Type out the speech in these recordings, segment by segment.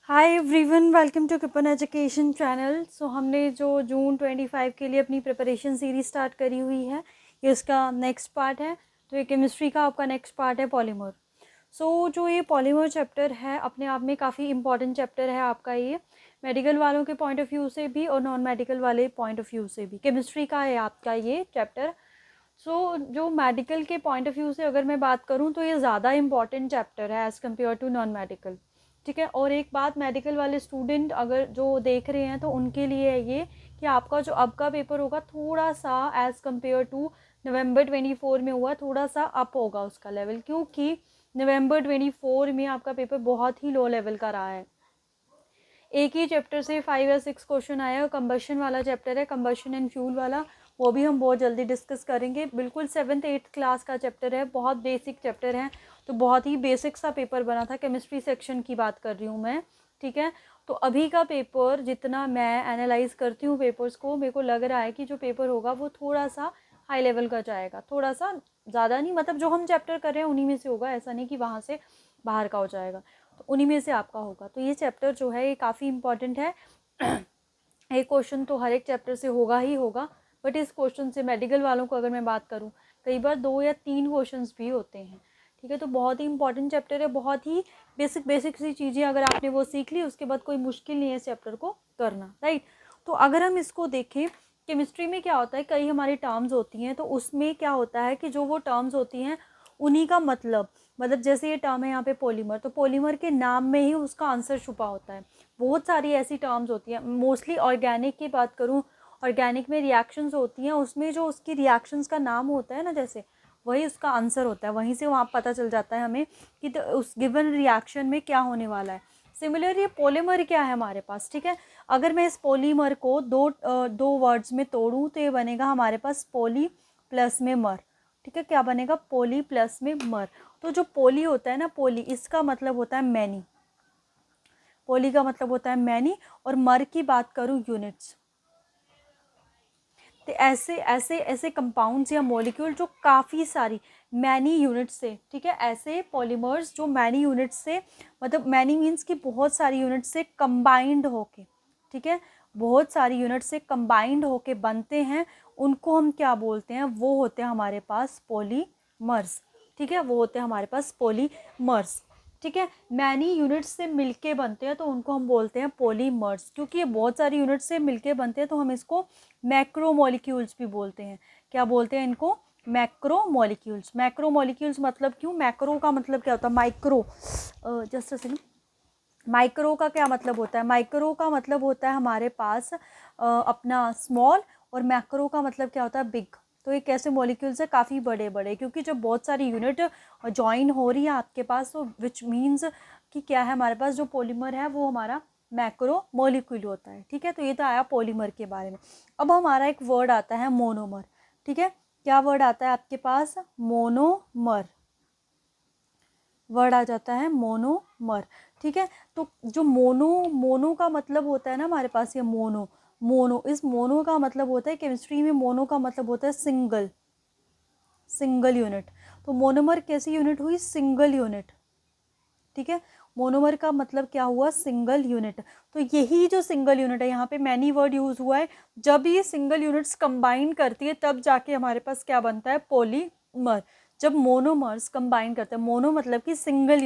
Hi everyone, welcome to किपन education channel. So हमने जो जून 25 के लिए अपनी प्रिपरेशन सीरीज स्टार्ट करी हुई है, ये उसका नेक्स्ट पार्ट है। तो ये केमिस्ट्री का आपका नेक्स्ट पार्ट है पॉलीमर। जो ये पॉलीमर चैप्टर है अपने आप में काफ़ी इंपॉर्टेंट चैप्टर है आपका। ये मेडिकल वालों के पॉइंट ऑफ व्यू से भी और नॉन मेडिकल वाले पॉइंट ऑफ व्यू से भी केमिस्ट्री का है आपका ये चैप्टर। जो मेडिकल के पॉइंट ऑफ व्यू से अगर मैं बात करूँ तो ये ज़्यादा इंपॉर्टेंट चैप्टर है as compare to non medical. ठीक है, और एक बात मेडिकल वाले स्टूडेंट अगर जो देख रहे हैं तो उनके लिए है ये कि आपका जो अब का पेपर होगा थोड़ा सा एज़ कम्पेयर टू नवंबर 24 में हुआ, थोड़ा सा अप होगा उसका लेवल, क्योंकि नवंबर 24 में आपका पेपर बहुत ही लो लेवल का रहा है। एक ही चैप्टर से 5 या 6 क्वेश्चन आया, कंबशन वाला चैप्टर है, कंबशन एंड फ्यूल वाला, वो भी हम बहुत जल्दी डिस्कस करेंगे। बिल्कुल 7th-8th क्लास का चैप्टर है, बहुत बेसिक चैप्टर है, तो बहुत ही बेसिक सा पेपर बना था। केमिस्ट्री सेक्शन की बात कर रही हूँ मैं, ठीक है। तो अभी का पेपर जितना मैं एनालाइज करती हूँ पेपर्स को, मेरे को लग रहा है कि जो पेपर होगा वो थोड़ा सा हाई लेवल का जाएगा, थोड़ा सा, ज़्यादा नहीं, मतलब जो हम चैप्टर कर रहे हैं उन्हीं में से होगा, ऐसा नहीं कि वहाँ से बाहर का हो जाएगा, तो उन्हीं में से आपका होगा। तो ये चैप्टर जो है ये काफ़ी इंपॉर्टेंट है। एक क्वेश्चन तो हर एक चैप्टर से होगा ही होगा, बट इस क्वेश्चन से मेडिकल वालों को अगर मैं बात करूँ, कई बार 2 या 3 क्वेश्चंस भी होते हैं। ठीक है, तो बहुत ही इंपॉर्टेंट चैप्टर है, बहुत ही बेसिक सी चीज़ें अगर आपने वो सीख ली उसके बाद कोई मुश्किल नहीं है इस चैप्टर को करना, राइट। तो अगर हम इसको देखें, केमिस्ट्री में क्या होता है, कई हमारी टर्म्स होती हैं, तो उसमें क्या होता है कि जो वो टर्म्स होती हैं उन्हीं का मतलब जैसे ये टर्म है यहाँ पे पॉलीमर, तो पॉलीमर के नाम में ही उसका आंसर छुपा होता है। बहुत सारी ऐसी टर्म्स होती हैं, मोस्टली ऑर्गेनिक की बात करूँ, ऑर्गेनिक में रिएक्शंस होती हैं, उसमें जो उसकी रिएक्शंस का नाम होता है ना, जैसे वही उसका आंसर होता है, वहीं से वहाँ पता चल जाता है हमें कि तो उस गिवन रिएक्शन में क्या होने वाला है। सिमिलर ये पॉलीमर क्या है हमारे पास, ठीक है। अगर मैं इस पॉलीमर को दो वर्ड्स में तोड़ूँ तो ये बनेगा हमारे पास पॉली प्लस में मर, ठीक है। क्या बनेगा? पॉली प्लस में मर। तो जो पॉली होता है ना, पॉली, इसका मतलब होता है मैनी, पॉली का मतलब होता है मैनी, और मर की बात करूँ यूनिट्स। तो ऐसे ऐसे ऐसे कंपाउंड्स या मॉलिक्यूल जो काफ़ी सारी मैनी यूनिट से, ठीक है, ऐसे पॉलीमर्स जो मैनी यूनिट से, मतलब मैनी मीन्स कि बहुत सारी यूनिट से कंबाइंड होके, ठीक है, बहुत सारी यूनिट से कंबाइंड होके बनते हैं, उनको हम क्या बोलते हैं? वो होते हैं हमारे पास पॉलीमर्स, ठीक है, वो होते हैं हमारे पास पॉलीमर्स, ठीक है। मैनी यूनिट्स से मिलके बनते हैं तो उनको हम बोलते हैं पॉलीमर्स। क्योंकि ये बहुत सारी यूनिट्स से मिलके बनते हैं तो हम इसको मैक्रोमोलिक्यूल्स भी बोलते हैं। क्या बोलते हैं इनको? मैक्रोमोलिक्यूल्स। मैक्रोमोलिक्यूल्स मतलब क्यों? मैक्रो का मतलब क्या होता है? Micro, just a second. Micro का क्या मतलब होता है? माइक्रो का मतलब होता है हमारे पास अपना स्मॉल, और मैक्रो का मतलब क्या होता है? बिग। तो ये कैसे मॉलिक्यूल्स है? काफ़ी बड़े बड़े, क्योंकि जब बहुत सारी यूनिट ज्वाइन हो रही है आपके पास, तो विच मीन्स कि क्या है, हमारे पास जो पॉलीमर है वो हमारा मैक्रो मॉलिक्यूल होता है, ठीक है। तो ये तो आया पॉलीमर के बारे में। अब हमारा एक वर्ड आता है मोनोमर, ठीक है। क्या वर्ड आता है आपके पास? मोनोमर वर्ड आ जाता है, मोनोमर, ठीक है। तो जो मोनो का मतलब होता है ना हमारे पास, ये मोनो, इस मोनो का मतलब होता है, केमिस्ट्री में मोनो का मतलब होता है सिंगल यूनिट। तो मोनोमर कैसी यूनिट हुई? सिंगल यूनिट, ठीक है। मोनोमर का मतलब क्या हुआ? Single unit. तो यही जो सिंगल यूनिट है, यहाँ पे मैनी वर्ड यूज हुआ है, जब ये सिंगल यूनिट्स कंबाइन करती है तब जाके हमारे पास क्या बनता है? पॉलीमर। जब मोनोमर्स कंबाइन करते हैं, मोनो मतलब कि सिंगल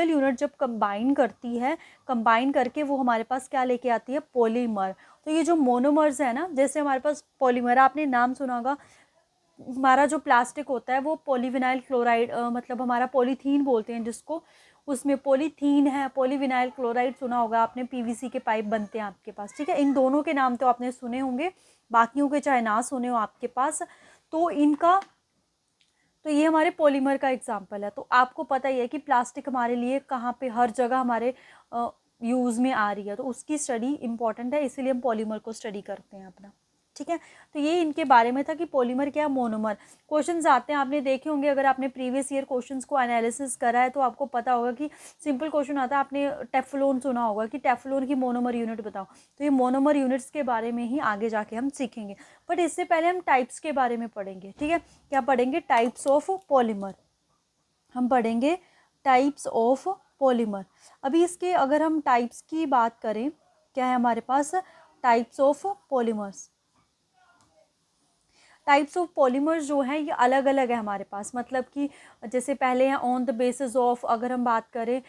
यूनिट जब कंबाइन करती है, कंबाइन करके वो हमारे पास क्या लेके आती है? पॉलीमर। तो ये जो मोनोमर्स है ना, जैसे हमारे पास पॉलीमर, आपने नाम सुना होगा, हमारा जो प्लास्टिक होता है वो पॉलीविनाइल क्लोराइड, मतलब हमारा पॉलीथीन बोलते हैं जिसको, उसमें पॉलीथीन है, पॉलीविनाइल क्लोराइड सुना होगा आपने, पीवीसी के पाइप बनते हैं आपके पास, ठीक है। इन दोनों के नाम तो आपने सुने होंगे, बाकियों के चाहे ना सुने हो आपके पास। तो इनका, तो ये हमारे पॉलीमर का एग्जाम्पल है। तो आपको पता ही है कि प्लास्टिक हमारे लिए कहाँ पे, हर जगह हमारे यूज़ में आ रही है, तो उसकी स्टडी इंपॉर्टेंट है, इसीलिए हम पॉलीमर को स्टडी करते हैं अपना, ठीक है। तो ये इनके बारे में था कि पॉलीमर क्या, मोनोमर। क्वेश्चंस आते हैं, आपने देखे होंगे, अगर आपने प्रीवियस ईयर क्वेश्चंस को एनालिसिस करा है तो आपको पता होगा कि सिंपल क्वेश्चन आता है, आपने टेफ्लॉन सुना होगा कि टेफ्लॉन की मोनोमर यूनिट बताओ। तो ये मोनोमर यूनिट्स के बारे में ही आगे जाके हम सीखेंगे, बट इससे पहले हम टाइप्स के बारे में पढ़ेंगे, ठीक है। क्या पढ़ेंगे? Types of polymer. हम पढ़ेंगे टाइप्स ऑफ पॉलीमर। अभी इसके अगर हम टाइप्स की बात करें, क्या है हमारे पास types of polymers. Types of polymers जो हैं ये अलग अलग है हमारे पास, मतलब कि जैसे पहले हैं ऑन द बेसिस ऑफ, अगर हम बात करें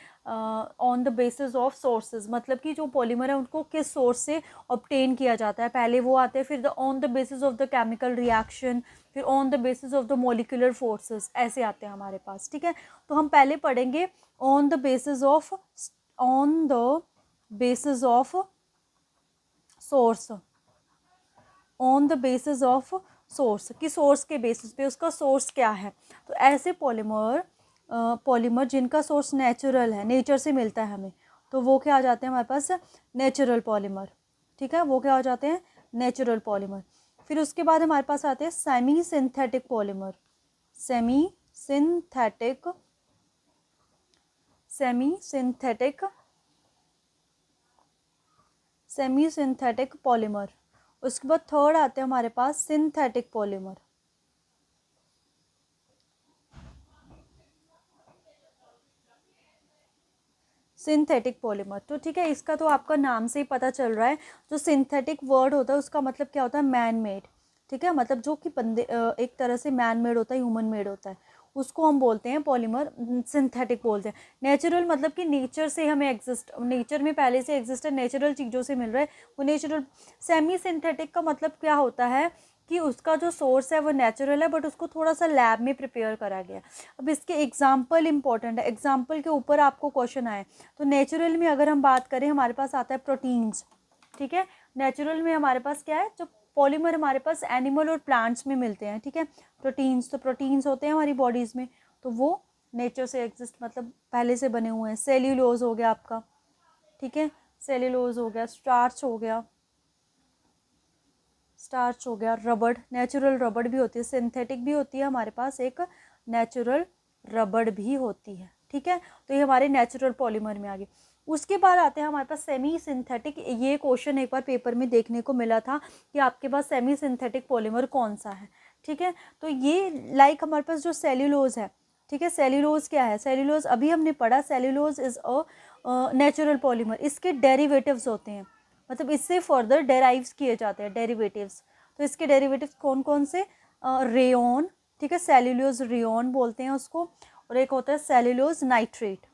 on the basis of sources, मतलब कि जो पॉलीमर है उनको किस सोर्स से ऑब्टेन किया जाता है, पहले वो आते हैं, फिर the on the basis of the chemical reaction, फिर on the basis of the molecular forces, ऐसे आते हैं हमारे पास। ठीक है, तो हम पहले पढ़ेंगे on the basis of, on the basis of source, on the basis of source, कि सोर्स के बेसिस पे उसका सोर्स क्या है। तो ऐसे पॉलीमर जिनका सोर्स नेचुरल है, नेचर से मिलता है हमें, तो वो क्या आ जाते हैं हमारे पास नेचुरल पॉलीमर। ठीक है, वो क्या हो जाते हैं नेचुरल पॉलीमर। फिर उसके बाद हमारे पास आते हैं semi synthetic polymer, semi synthetic, semi synthetic, semi synthetic polymer. उसके बाद थर्ड आते हैं हमारे पास सिंथेटिक पॉलीमर, सिंथेटिक पॉलीमर। तो ठीक है, इसका तो आपका नाम से ही पता चल रहा है, जो सिंथेटिक वर्ड होता है उसका मतलब क्या होता है मैन मेड। ठीक है, मतलब जो कि बंदे एक तरह से मैन मेड होता है, ह्यूमन मेड होता है, उसको हम बोलते हैं पॉलीमर, सिंथेटिक बोलते हैं। नेचुरल मतलब कि नेचर से हमें एग्जिस्ट, नेचर में पहले से एग्जिस्ट है, नेचुरल चीज़ों से मिल रहा है वो नेचुरल। सेमी सिंथेटिक का मतलब क्या होता है कि उसका जो सोर्स है वो नेचुरल है, बट उसको थोड़ा सा लैब में प्रिपेयर करा गया। अब इसके एग्जाम्पल इंपॉर्टेंट है, एग्जाम्पल के ऊपर आपको क्वेश्चन आए। तो नेचुरल में अगर हम बात करें, हमारे पास आता है प्रोटीन्स। ठीक है, नेचुरल में हमारे पास क्या है, जो पॉलीमर हमारे पास एनिमल और प्लांट्स में मिलते हैं। ठीक है, प्रोटीन्स, तो प्रोटीन्स होते हैं हमारी बॉडीज़ में, तो वो नेचर से एग्जिस्ट, मतलब पहले से बने हुए हैं। सेल्यूलोज हो गया आपका, ठीक है, सेल्यूलोज हो गया, स्टार्च हो गया, स्टार्च हो गया, रबड़, नेचुरल रबड़ भी होती है, सिंथेटिक भी होती है हमारे पास, एक नेचुरल रबड़ भी होती है। ठीक है, तो ये हमारे नेचुरल पॉलीमर में आ गए। उसके बाद आते हैं हमारे पास सेमी सिंथेटिक। ये क्वेश्चन एक बार पेपर में देखने को मिला था कि आपके पास सेमी सिंथेटिक पॉलीमर कौन सा है। ठीक है, तो ये लाइक हमारे पास जो सेल्यूलोज है, ठीक है, सेल्यूलोज क्या है, सेल्यूलोज अभी हमने पढ़ा, cellulose is a natural polymer. इसके डेरिवेटिव्स होते हैं, मतलब इससे फर्दर डेराइव्स किए जाते हैं, डेरिवेटिव्स। तो इसके डेरिवेटिव्स कौन कौन से, रेयन, ठीक है, सेल्यूलोज रेयन बोलते हैं उसको, और एक होता है सेल्यूलोज नाइट्रेट,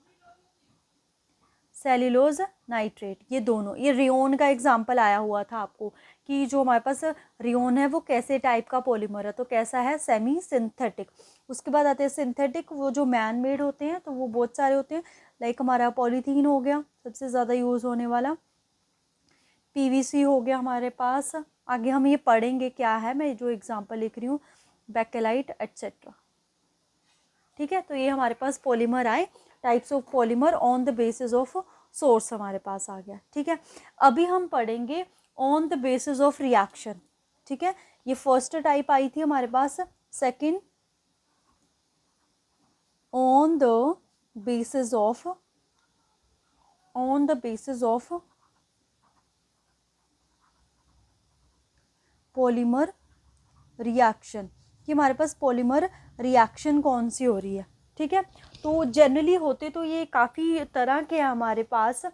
सेल्यूलोज नाइट्रेट। ये दोनों, ये रेयन का एग्जांपल आया हुआ था आपको कि जो हमारे पास रेयन है वो कैसे टाइप का पॉलीमर है, तो कैसा है, सेमी सिंथेटिक। उसके बाद आते हैं सिंथेटिक, वो जो मैन मेड होते हैं, तो वो बहुत सारे होते हैं, लाइक हमारा पॉलीथीन हो गया सबसे ज़्यादा यूज़ होने वाला, पीवीसी हो गया हमारे पास, आगे हम ये पढ़ेंगे क्या है, मैं जो एग्जांपल लिख रही हूँ, बैकेलाइट एट्सेट्रा। ठीक है, तो ये हमारे पास पॉलीमर आए, types of polymer on the basis of source हमारे पास आ गया। ठीक है, अभी हम पढ़ेंगे on the basis of reaction. ठीक है, ये फर्स्ट टाइप आई थी हमारे पास, second on the basis of, on the basis of polymer reaction, कि हमारे पास पॉलीमर रिएक्शन कौन सी हो रही है। ठीक है, तो जनरली होते तो ये काफ़ी तरह के हैं हमारे पास,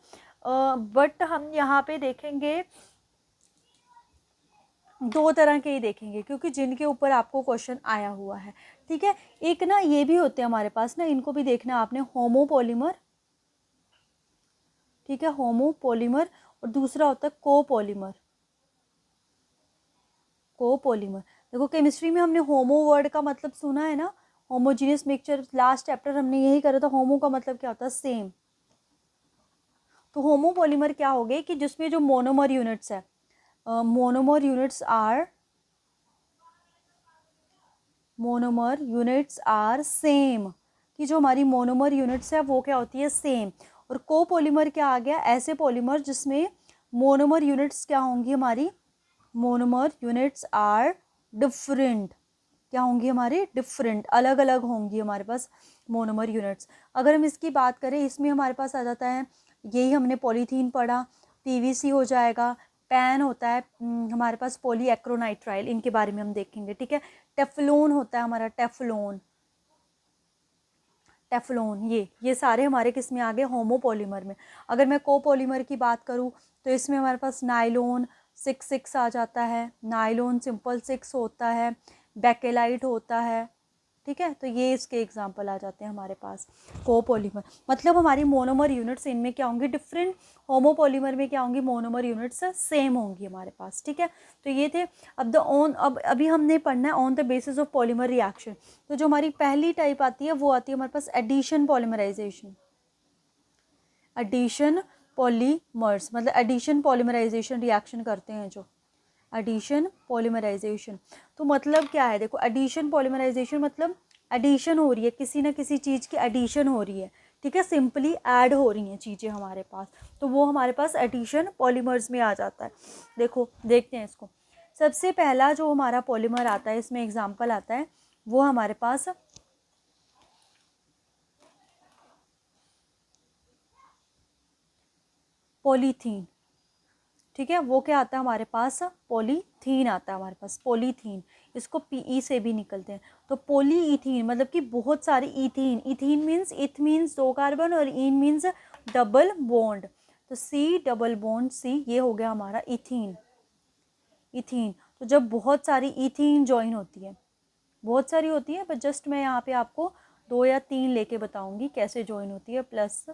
बट हम यहाँ पे देखेंगे दो तरह के ही देखेंगे, क्योंकि जिनके ऊपर आपको क्वेश्चन आया हुआ है। ठीक है, एक ना ये भी होते हैं हमारे पास ना, इनको भी देखना आपने, होमोपॉलीमर, ठीक है, होमोपॉलीमर, और दूसरा होता है कोपॉलीमर, कोपॉलीमर। देखो केमिस्ट्री में हमने होमो वर्ड का मतलब सुना है ना, होमोजीनियस मिक्सचर, लास्ट चैप्टर हमने यही करा था, होमो का मतलब क्या होता है, सेम। तो होमोपॉलीमर क्या हो गए कि जिसमें जो मोनोमर यूनिट्स है, monomer units are, monomer units are same, कि जो हमारी मोनोमर यूनिट्स है वो क्या होती है, सेम। और कोपॉलीमर क्या आ गया, ऐसे पॉलीमर जिसमें मोनोमर यूनिट्स क्या होंगी हमारी, मोनोमर यूनिट्स आर डिफरेंट, क्या होंगी हमारे, डिफरेंट, अलग अलग होंगी हमारे पास मोनोमर यूनिट्स। अगर हम इसकी बात करें, इसमें हमारे पास आ जाता है, यही हमने पॉलीथीन पढ़ा, पीवीसी हो जाएगा, पैन होता है हमारे पास, पॉलीएक्रोनाइट्राइल, इनके बारे में हम देखेंगे। ठीक है, टेफ्लॉन होता है हमारा, टेफ्लॉन, टेफ्लॉन, ये सारे हमारे किस में आ गए, होमोपॉलीमर में। अगर मैं कोपॉलीमर की बात करूँ तो इसमें हमारे पास नायलॉन 6 आ जाता है, नायलॉन सिंपल 6 होता है, बेकेलाइट होता है, ठीक है। तो ये इसके एग्जांपल आ जाते हैं हमारे पास कोपॉलीमर। मतलब हमारी मोनोमर यूनिट्स इनमें क्या होंगी, डिफरेंट। होमोपॉलीमर में क्या होंगी, मोनोमर यूनिट्स सेम होंगी हमारे पास, ठीक है। तो ये थे। अब अभी हमने पढ़ना है on the basis of polymer reaction. तो जो हमारी पहली टाइप आती है वो आती है हमारे पास एडिशन पॉलीमराइजेशन। एडिशन पॉलीमर्स मतलब एडिशन पॉलीमराइजेशन रिएक्शन करते हैं जो, एडिशन पॉलीमराइजेशन। तो मतलब क्या है, देखो एडिशन पॉलीमराइजेशन मतलब एडिशन हो रही है, किसी ना किसी चीज़ की एडिशन हो रही है, ठीक है, सिंपली ऐड हो रही हैं चीज़ें हमारे पास, तो वो हमारे पास एडिशन पॉलीमर्स में आ जाता है। देखो देखते हैं इसको। सबसे पहला जो हमारा पॉलीमर आता है, इसमें एग्जाम्पल आता है, वो हमारे पास पॉलीथीन, ठीक है। वो क्या आता है हमारे पास, पॉलीथीन आता है हमारे पास, पॉलीथीन। इसको पीई से भी निकलते हैं। तो पॉलीइथीन मतलब कि बहुत सारी इथीन, इथीन मीन्स इथ मीन्स 2 कार्बन और इन मीन्स डबल बॉन्ड। तो सी डबल बॉन्ड सी, ये हो गया हमारा इथीन। इथीन, तो जब बहुत सारी इथीन ज्वाइन होती है, बहुत सारी होती है, बट जस्ट मैं यहाँ पे आपको 2 या 3 लेके बताऊंगी कैसे ज्वाइन होती है, प्लस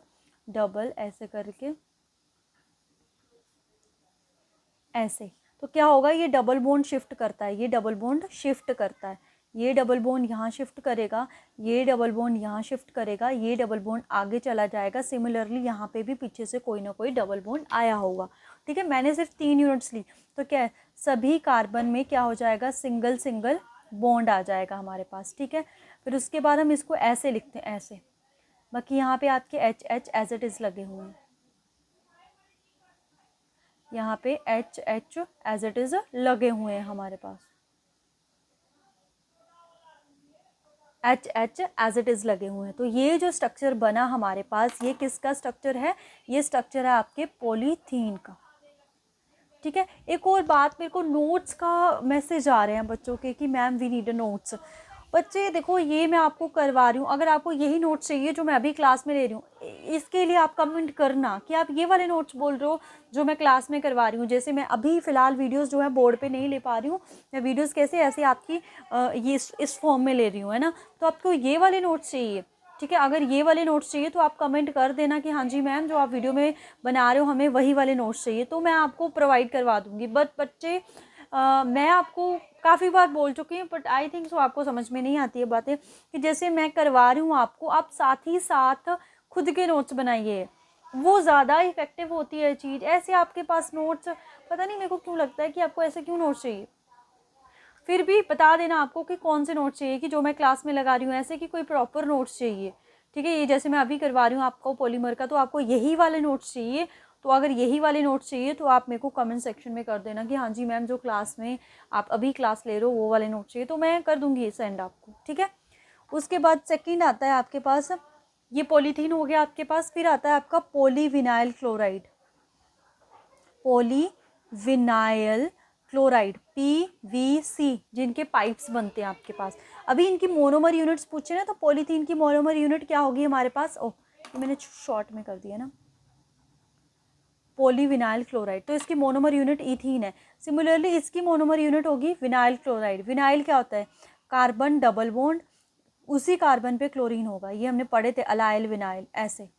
डबल ऐसे करके ऐसे। तो क्या होगा, ये डबल बॉन्ड शिफ्ट करता है, ये डबल बॉन्ड शिफ्ट करता है, ये डबल बॉन्ड यहाँ शिफ्ट करेगा, ये डबल बॉन्ड यहाँ शिफ्ट करेगा, ये डबल बॉन्ड आगे चला जाएगा। सिमिलरली यहाँ पे भी पीछे से कोई ना कोई डबल बॉन्ड आया होगा, ठीक है। मैंने सिर्फ 3 यूनिट्स ली, तो क्या है, सभी कार्बन में क्या हो जाएगा, सिंगल सिंगल बॉन्ड आ जाएगा हमारे पास, ठीक है। फिर उसके बाद हम इसको ऐसे लिखते हैं, ऐसे। बाकी यहाँ पे आपके H H as it is लगे हुए हैं, यहाँ पे H H as it is लगे हुए हैं हमारे पास, H H as it is लगे हुए हैं। तो ये जो स्ट्रक्चर बना हमारे पास, ये किसका स्ट्रक्चर है, ये स्ट्रक्चर है आपके पॉलीथीन का, ठीक है। एक और बात, मेरे को नोट्स का मैसेज आ रहे हैं बच्चों के कि ma'am we need a notes. बच्चे देखो, ये मैं आपको करवा रही हूँ, अगर आपको यही नोट्स चाहिए जो मैं अभी क्लास में ले रही हूँ, इसके लिए आप कमेंट करना कि आप ये वाले नोट्स बोल रहे हो जो मैं क्लास में करवा रही हूँ। जैसे मैं अभी फ़िलहाल वीडियोस जो है बोर्ड पे नहीं ले पा रही हूँ, मैं वीडियोस कैसे ऐसे आपकी ये इस फॉर्म में ले रही हूँ, है ना। तो आपको ये वाले नोट्स चाहिए, ठीक है। अगर ये वाले नोट्स चाहिए तो आप कमेंट कर देना कि हाँ जी मैम, जो आप वीडियो में बना रहे हो हमें वही वाले नोट्स चाहिए, तो मैं आपको प्रोवाइड करवा दूँगी। बट बच्चे मैं आपको काफ़ी बार बोल चुकी हूँ, बट आई थिंक सो आपको समझ में नहीं आती है बातें, कि जैसे मैं करवा रही हूँ आपको, आप साथ ही साथ खुद के नोट्स बनाइए, वो ज़्यादा इफ़ेक्टिव होती है चीज़। ऐसे आपके पास नोट्स, पता नहीं मेरे को क्यों लगता है कि आपको ऐसे क्यों नोट्स चाहिए। फिर भी बता देना आपको कि कौन से नोट्स चाहिए, कि जो मैं क्लास में लगा रही हूँ ऐसे, कि कोई प्रॉपर नोट्स चाहिए, ठीक है। ये जैसे मैं अभी करवा रही हूँ आपको पॉलीमर का, तो आपको यही वाले नोट्स चाहिए। तो अगर यही वाले नोट्स चाहिए तो आप मेरे को कमेंट सेक्शन में कर देना कि हाँ जी मैम, जो क्लास में आप अभी क्लास ले रहे हो वो वाले नोट्स चाहिए, तो मैं कर दूँगी सेंड आपको, ठीक है। उसके बाद सेकेंड आता है आपके पास, ये पॉलीथीन हो गया आपके पास। फिर आता है आपका polyvinyl chloride, polyvinyl chloride, PVC, जिनके पाइप्स बनते हैं आपके पास। अभी इनकी मोनोमर यूनिट्स पूछे ना, तो पॉलीथीन की मोनोमर यूनिट क्या होगी हमारे पास, ओह ये मैंने शॉर्ट में कर दिया ना, पॉलीविनाइल क्लोराइड। तो इसकी मोनोमर यूनिट इथीन है। सिमिलरली इसकी मोनोमर यूनिट होगी विनाइल क्लोराइड। विनाइल क्या होता है, कार्बन डबल बॉन्ड, उसी कार्बन पे क्लोरीन होगा, ये हमने पढ़े थे, अलाइल विनाइल ऐसे।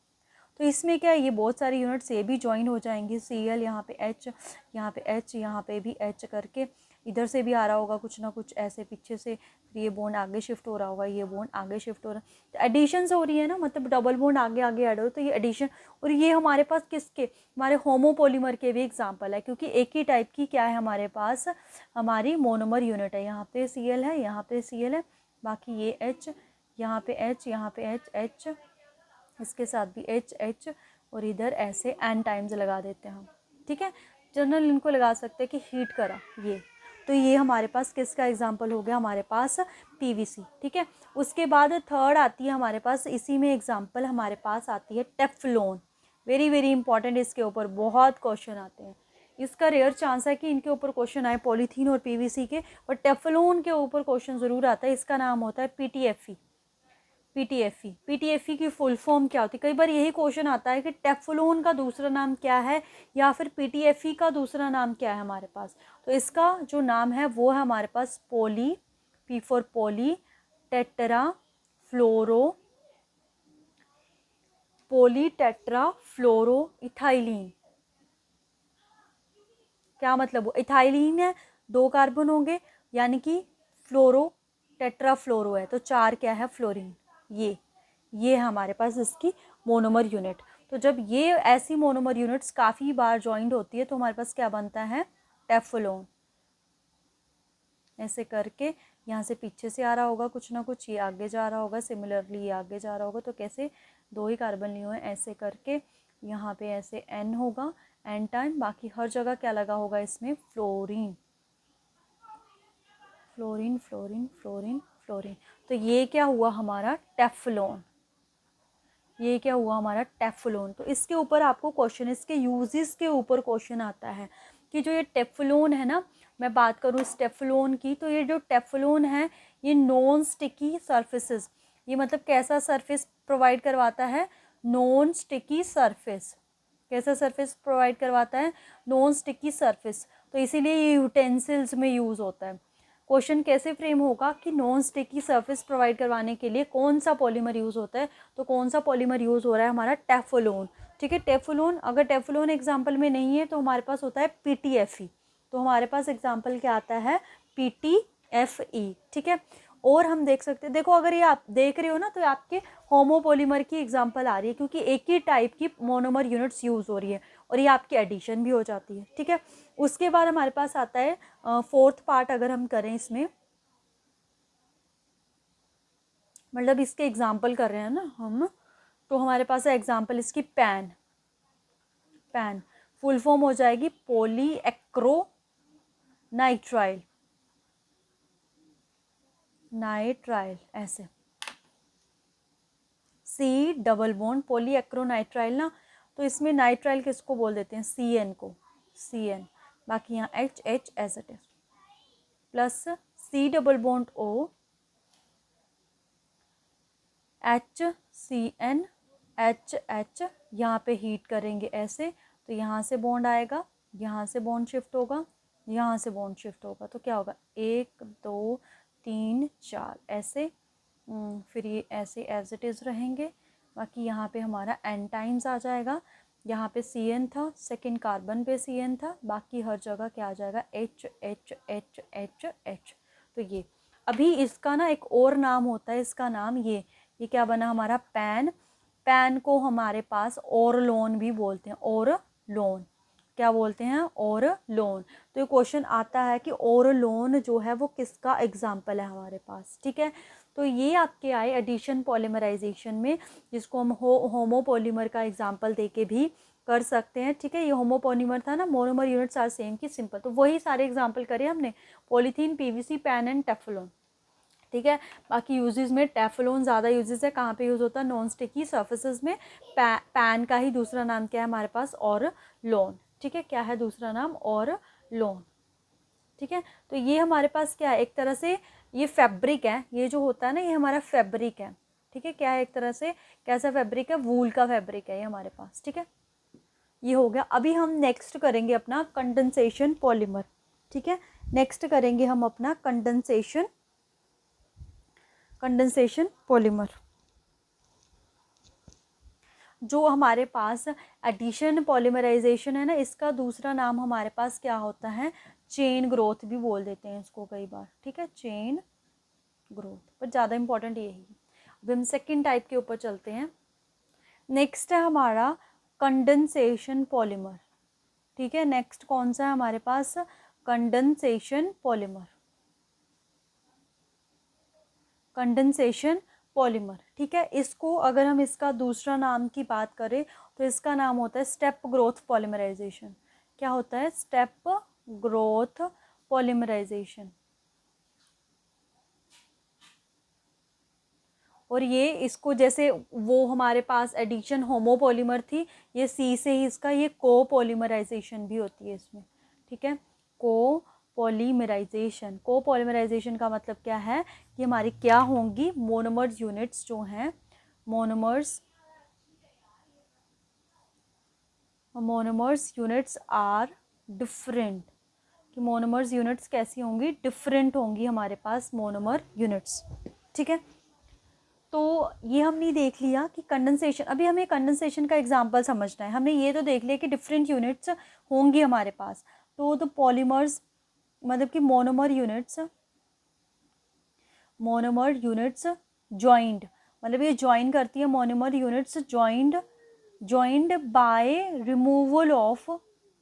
तो इसमें क्या है, ये बहुत सारी यूनिट्स ये भी ज्वाइन हो जाएंगी, Cl यहाँ पे H, यहाँ पे H, यहाँ पे भी H करके, इधर से भी आ रहा होगा कुछ ना कुछ ऐसे पीछे से, फिर ये बॉन्ड आगे शिफ्ट हो रहा होगा, ये बॉन्ड आगे शिफ्ट हो रहा है, तो एडिशन हो रही है ना, मतलब डबल बॉन्ड आगे आगे ऐड हो, तो ये एडिशन। और ये हमारे पास किसके, हमारे होमोपॉलीमर के भी एग्जाम्पल है, क्योंकि एक ही टाइप की क्या है हमारे पास, हमारी मोनोमर यूनिट है। यहाँ पे Cl है, यहाँ पे Cl है, बाकी ये H, यहाँ पे H, यहाँ पे H, इसके साथ भी H, और इधर ऐसे n टाइम्स लगा देते हैं हम, ठीक है। जनरल इनको लगा सकते हैं कि हीट करा ये। तो ये हमारे पास किसका एग्जाम्पल हो गया, हमारे पास PVC, ठीक है। उसके बाद थर्ड आती है हमारे पास, इसी में एग्जाम्पल हमारे पास आती है टेफ्लॉन। वेरी वेरी इंपॉर्टेंट, इसके ऊपर बहुत क्वेश्चन आते हैं। इसका रेयर चांस है कि इनके ऊपर क्वेश्चन आए, पॉलीथीन और PVC के, और टेफ्लॉन के ऊपर क्वेश्चन ज़रूर आता है। इसका नाम होता है PTFE, पीटीएफई की फुल फॉर्म क्या होती है? कई बार यही क्वेश्चन आता है कि टेफ्लॉन का दूसरा नाम क्या है या फिर पीटीएफई का दूसरा नाम क्या है हमारे पास। तो इसका जो नाम है वो है हमारे पास poly, P for poly, tetra fluoro, poly tetra fluoro ethylene. क्या मतलब वो इथाइलिन है, 2 कार्बन होंगे, यानी कि फ्लोरो टेट्रा फ्लोरो है तो 4 क्या है फ्लोरीन। ये हमारे पास इसकी मोनोमर यूनिट। तो जब ये ऐसी मोनोमर यूनिट्स काफ़ी बार जॉइंट होती है तो हमारे पास क्या बनता है? टेफ्लोन। ऐसे करके यहाँ से पीछे से आ रहा होगा कुछ ना कुछ, ये आगे जा रहा होगा, सिमिलरली ये आगे जा रहा होगा। तो कैसे 2 ही कार्बन लिए हुए हैं, ऐसे करके यहाँ पे ऐसे N होगा, N टाइम, बाकी हर जगह क्या लगा होगा इसमें? Fluorine, fluorine fluorine fluorine fluorine. तो ये क्या हुआ हमारा? टेफ्लॉन। ये क्या हुआ हमारा? टेफ्लॉन। तो इसके ऊपर आपको क्वेश्चन, इसके यूजेस के ऊपर क्वेश्चन आता है कि जो ये टेफ्लॉन है ना, मैं बात करूँ इस टेफ्लॉन की, तो ये जो टेफ्लॉन है ये नॉन स्टिकी सरफेसेस, ये मतलब कैसा सरफेस प्रोवाइड करवाता है? Non sticky surface. कैसा सरफेस प्रोवाइड करवाता है? Non sticky surface. तो इसीलिए ये यूटेंसिल्स में यूज़ होता है। क्वेश्चन कैसे फ्रेम होगा कि नॉन स्टिकी सरफेस प्रोवाइड करवाने के लिए कौन सा पॉलीमर यूज़ होता है? तो कौन सा पॉलीमर यूज़ हो रहा है? हमारा टेफ्लॉन। ठीक है, टेफ्लॉन। अगर टेफ्लॉन एग्जाम्पल में नहीं है तो हमारे पास होता है पीटीएफई। तो हमारे पास एग्जाम्पल क्या आता है? पीटीएफई। ठीक है, और हम देख सकते हैं, देखो अगर ये आप देख रहे हो ना तो आपके होमोपॉलीमर की एग्जाम्पल आ रही है, क्योंकि एक ही टाइप की मोनोमर यूनिट्स यूज़ हो रही है और ये आपकी एडिशन भी हो जाती है। ठीक है, उसके बाद हमारे पास आता है 4th पार्ट। अगर हम करें इसमें, मतलब इसके एग्जाम्पल कर रहे हैं ना हम, तो हमारे पास है एग्जाम्पल इसकी पैन। पैन फुल फॉर्म हो जाएगी पॉली एक्रो नाइट्राइल, नाइट्राइल ऐसे, सी डबल बॉन्ड पॉली एक्रोनाइट्राइल ना, तो इसमें नाइट्राइल किसको बोल देते हैं? CN को, CN। बाकी यहाँ HH as it is, plus C double bond O, HCN HH, यहाँ पे हीट करेंगे ऐसे, तो यहाँ से बॉन्ड आएगा, यहाँ से बॉन्ड शिफ्ट होगा, यहाँ से बॉन्ड शिफ्ट होगा, तो क्या होगा? 1 2 3 4 ऐसे, फिर ये ऐसे एज इट इज़ रहेंगे। बाकी यहाँ पे हमारा N टाइम्स आ जाएगा, यहाँ पे CN था, सेकेंड कार्बन पे CN था, बाकी हर जगह क्या आ जाएगा? H H H H H। तो ये अभी इसका ना एक और नाम होता है, इसका नाम ये क्या बना हमारा? पैन। पैन को हमारे पास ओरलोन भी बोलते हैं, ओरलोन। क्या बोलते हैं? ओरलोन। तो ये क्वेश्चन आता है कि ओरलोन जो है वो किसका एग्जाम्पल है हमारे पास। ठीक है, तो ये आपके आए एडिशन पॉलीमराइजेशन में, जिसको हम होमोपॉलीमर का एग्जाम्पल देके भी कर सकते हैं। ठीक है, ये होमोपॉलीमर था ना, मोनोमर यूनिट्स आर सेम की सिंपल, तो वही सारे एग्जाम्पल करे हमने, polythene, PVC, pan and Teflon. ठीक है, बाकी यूजेस में टेफ्लॉन ज़्यादा यूजेस है, कहाँ पे यूज़ होता है? नॉन स्टिकी सर्फेसेस में। पैन का ही दूसरा नाम क्या है हमारे पास? और लोन। ठीक है, क्या है दूसरा नाम? और लोन। ठीक है, तो ये हमारे पास क्या है? एक तरह से ये फैब्रिक है, ये जो होता है ना ये हमारा फैब्रिक है। ठीक है, क्या है? एक तरह से कैसा फैब्रिक है? वूल का फैब्रिक है ये हमारे पास। ठीक है, ये हो गया। अभी हम नेक्स्ट करेंगे अपना कंडेंसेशन पॉलीमर। ठीक है, नेक्स्ट करेंगे हम अपना कंडेंसेशन पॉलीमर। जो हमारे पास एडिशन पॉलीमराइजेशन है ना, इसका दूसरा नाम हमारे पास क्या होता है? चेन ग्रोथ भी बोल देते हैं इसको कई बार। ठीक है, चेन ग्रोथ, पर ज़्यादा इंपॉर्टेंट यही है। अब हम सेकेंड टाइप के ऊपर चलते हैं। नेक्स्ट है हमारा कंडेंसेशन पॉलीमर। ठीक है, नेक्स्ट कौन सा है हमारे पास? Condensation polymer, condensation polymer. ठीक है, इसको अगर हम इसका दूसरा नाम की बात करें तो इसका नाम होता है स्टेप ग्रोथ पॉलीमराइजेशन। क्या होता है? Step growth polymerization. और ये इसको जैसे वो हमारे पास एडिशन होमोपॉलीमर थी, ये C से ही इसका ये को पॉलीमराइजेशन भी होती है इसमें। ठीक है, को पॉलीमराइजेशन। कोपॉलीमराइजेशन का मतलब क्या है कि हमारी क्या होंगी, मोनोमर्स यूनिट्स जो हैं, मोनोमर्स यूनिट्स आर डिफरेंट, कि मोनोमर्स यूनिट्स कैसी होंगी, डिफरेंट होंगी हमारे पास मोनोमर यूनिट्स। ठीक है, तो ये हमने देख लिया कि कंडेंसेशन, अभी हमें कंडेंसेशन का एग्जांपल समझना है। हमने ये तो देख लिया कि डिफरेंट यूनिट्स होंगी हमारे पास, तो पॉलीमर्स मतलब कि मोनोमर यूनिट्स जॉइंड, मतलब ये जॉइन करती है monomer units, joined by removal of,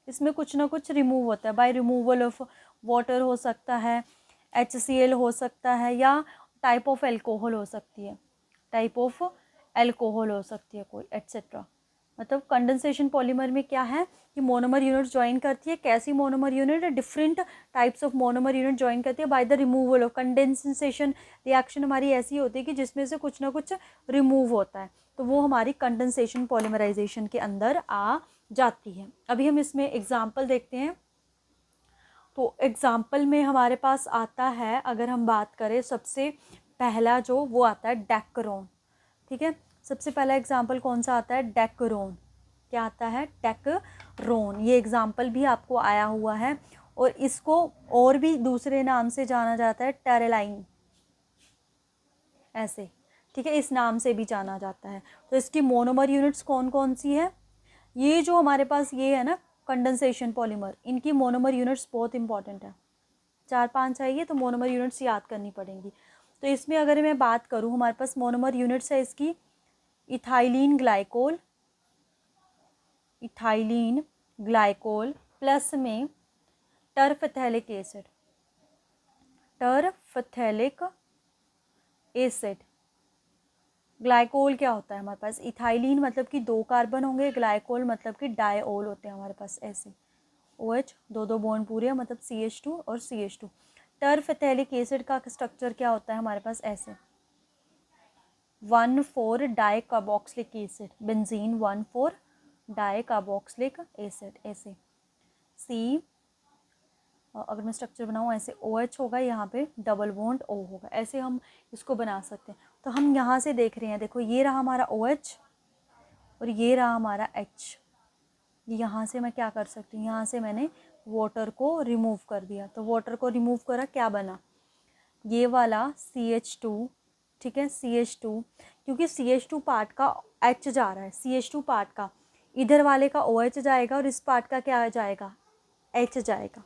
इसमें कुछ ना कुछ रिमूव होता है, बाय रिमूवल ऑफ वाटर हो सकता है, HCl हो सकता है, या टाइप ऑफ एल्कोहल हो सकती है, कोई एट्सेट्रा। मतलब कंडेंसेशन पॉलीमर में क्या है कि मोनोमर यूनिट ज्वाइन करती है, कैसी monomer unit, different types of monomer unit join करती है by the removal of. Condensation reaction हमारी ऐसी होती है कि जिसमें से कुछ ना कुछ रिमूव होता है, तो वो हमारी कंडेंसेशन पॉलीमराइजेशन के अंदर आ जाती है। अभी हम इसमें एग्जाम्पल देखते हैं। तो एग्जाम्पल में हमारे पास आता है, अगर हम बात करें सबसे पहला जो वो आता है डेकरोन। ठीक है, सबसे पहला एग्जाम्पल कौन सा आता है, डेकरोन। क्या आता है, डेकरोन। ये एग्जाम्पल भी आपको आया हुआ है, और इसको और भी दूसरे नाम से जाना जाता है, टेरेलाइन, ऐसे। ठीक है, इस नाम से भी जाना जाता है। तो इसकी मोनोमर यूनिट्स कौन कौन सी है, ये जो हमारे पास ये है ना कंडेंसेशन पॉलीमर, इनकी मोनोमर यूनिट्स बहुत इंपॉर्टेंट है। 4-5 चाहिए तो मोनोमर यूनिट्स याद करनी पड़ेंगी। तो इसमें अगर मैं बात करूँ, हमारे पास मोनोमर यूनिट्स है इसकी इथाइलिन ग्लाइकोल प्लस में टरफेथैलिक एसिड। ग्लाइकोल क्या होता है हमारे पास, इथाइलिन मतलब कि 2 कार्बन होंगे, ग्लाइकोल मतलब कि डायओल होते हैं हमारे पास, ऐसे OH 2 बॉन्ड पूरे, मतलब CH2 और CH2। टरफेथैलिक एसिड का स्ट्रक्चर क्या होता है हमारे पास, ऐसे 1,4 dicarboxylic acid, benzene 1,4 dicarboxylic acid, ऐसे C, अगर मैं स्ट्रक्चर बनाऊँ ऐसे OH होगा, यहाँ पे डबल बॉन्ड O होगा, ऐसे हम इसको बना सकते हैं। तो हम यहाँ से देख रहे हैं, देखो ये रहा हमारा OH और ये रहा हमारा H। यहाँ से मैं क्या कर सकती हूँ, यहाँ से मैंने वाटर को रिमूव कर दिया, तो वाटर को रिमूव करा, क्या बना, ये वाला CH2। ठीक है, CH2, क्योंकि CH2 पार्ट का H जा रहा है, CH2 पार्ट का इधर वाले का OH जाएगा, और इस पार्ट का क्या जाएगा, H जाएगा।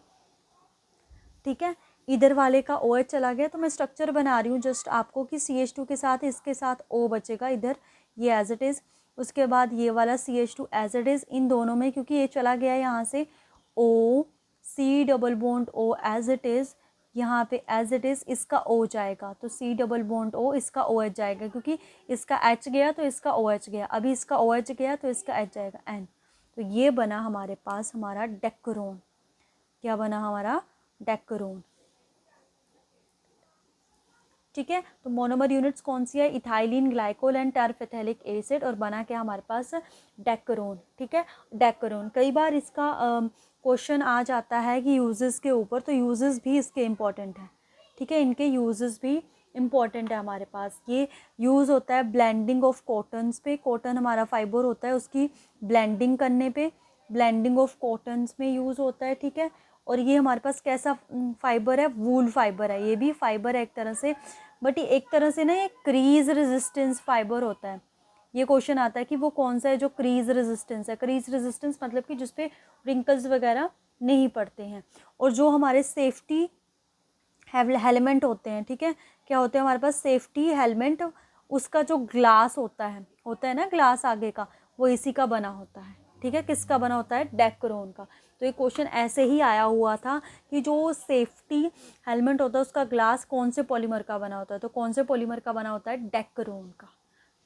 ठीक है, इधर वाले का OH चला गया, तो मैं स्ट्रक्चर बना रही हूँ जस्ट आपको कि CH2 के साथ इसके साथ O बचेगा इधर, ये एज इट इज़। उसके बाद ये वाला CH2 एज इट इज़, इन दोनों में क्योंकि ये चला गया यहाँ से O, C double bond O as it is, यहाँ पे एज इट इज़ इसका O जाएगा, तो C डबल बॉन्ड O, इसका OH जाएगा, क्योंकि इसका H गया तो इसका OH गया, अभी इसका OH गया तो इसका H जाएगा, N। तो ये बना हमारे पास हमारा डेकरोन। क्या बना हमारा, डेकरोन। ठीक है, तो मोनोमर यूनिट्स कौन सी है, इथाइलिन ग्लाइकोल एंड टरफेथैलिक एसिड, और बना क्या हमारे पास, डेकरोन। ठीक है, डेकरोन। कई बार इसका क्वेश्चन आ जाता है कि यूजेस के ऊपर, तो यूजेस भी इसके इम्पॉर्टेंट है। ठीक है, इनके यूजेस भी इम्पॉर्टेंट है हमारे पास। ये यूज़ होता है ब्लेंडिंग ऑफ कॉटन्स पे, कॉटन हमारा फाइबर होता है, उसकी ब्लेंडिंग करने पे, ब्लेंडिंग ऑफ कॉटन्स में यूज़ होता है। ठीक है, और ये हमारे पास कैसा फाइबर है, वूल फाइबर है, ये भी फाइबर है एक तरह से, बट ये एक तरह से ना ये क्रीज रेजिस्टेंस फाइबर होता है। ये क्वेश्चन आता है कि वो कौन सा है जो क्रीज रेजिस्टेंस है। क्रीज रेजिस्टेंस मतलब कि जिसपे रिंकल्स वगैरह नहीं पड़ते हैं, और जो हमारे सेफ्टी हेलमेट होते हैं। ठीक है, क्या होते हैं हमारे पास, सेफ्टी हेलमेट, उसका जो ग्लास होता है ना ग्लास आगे का, वो इसी का बना होता है। ठीक है, किसका बना होता है, डेकरोन का। तो ये क्वेश्चन ऐसे ही आया हुआ था कि जो सेफ्टी हेलमेट होता है उसका ग्लास कौन से पॉलीमर का बना होता है, तो कौन से पॉलीमर का बना होता है, डेकरोन का।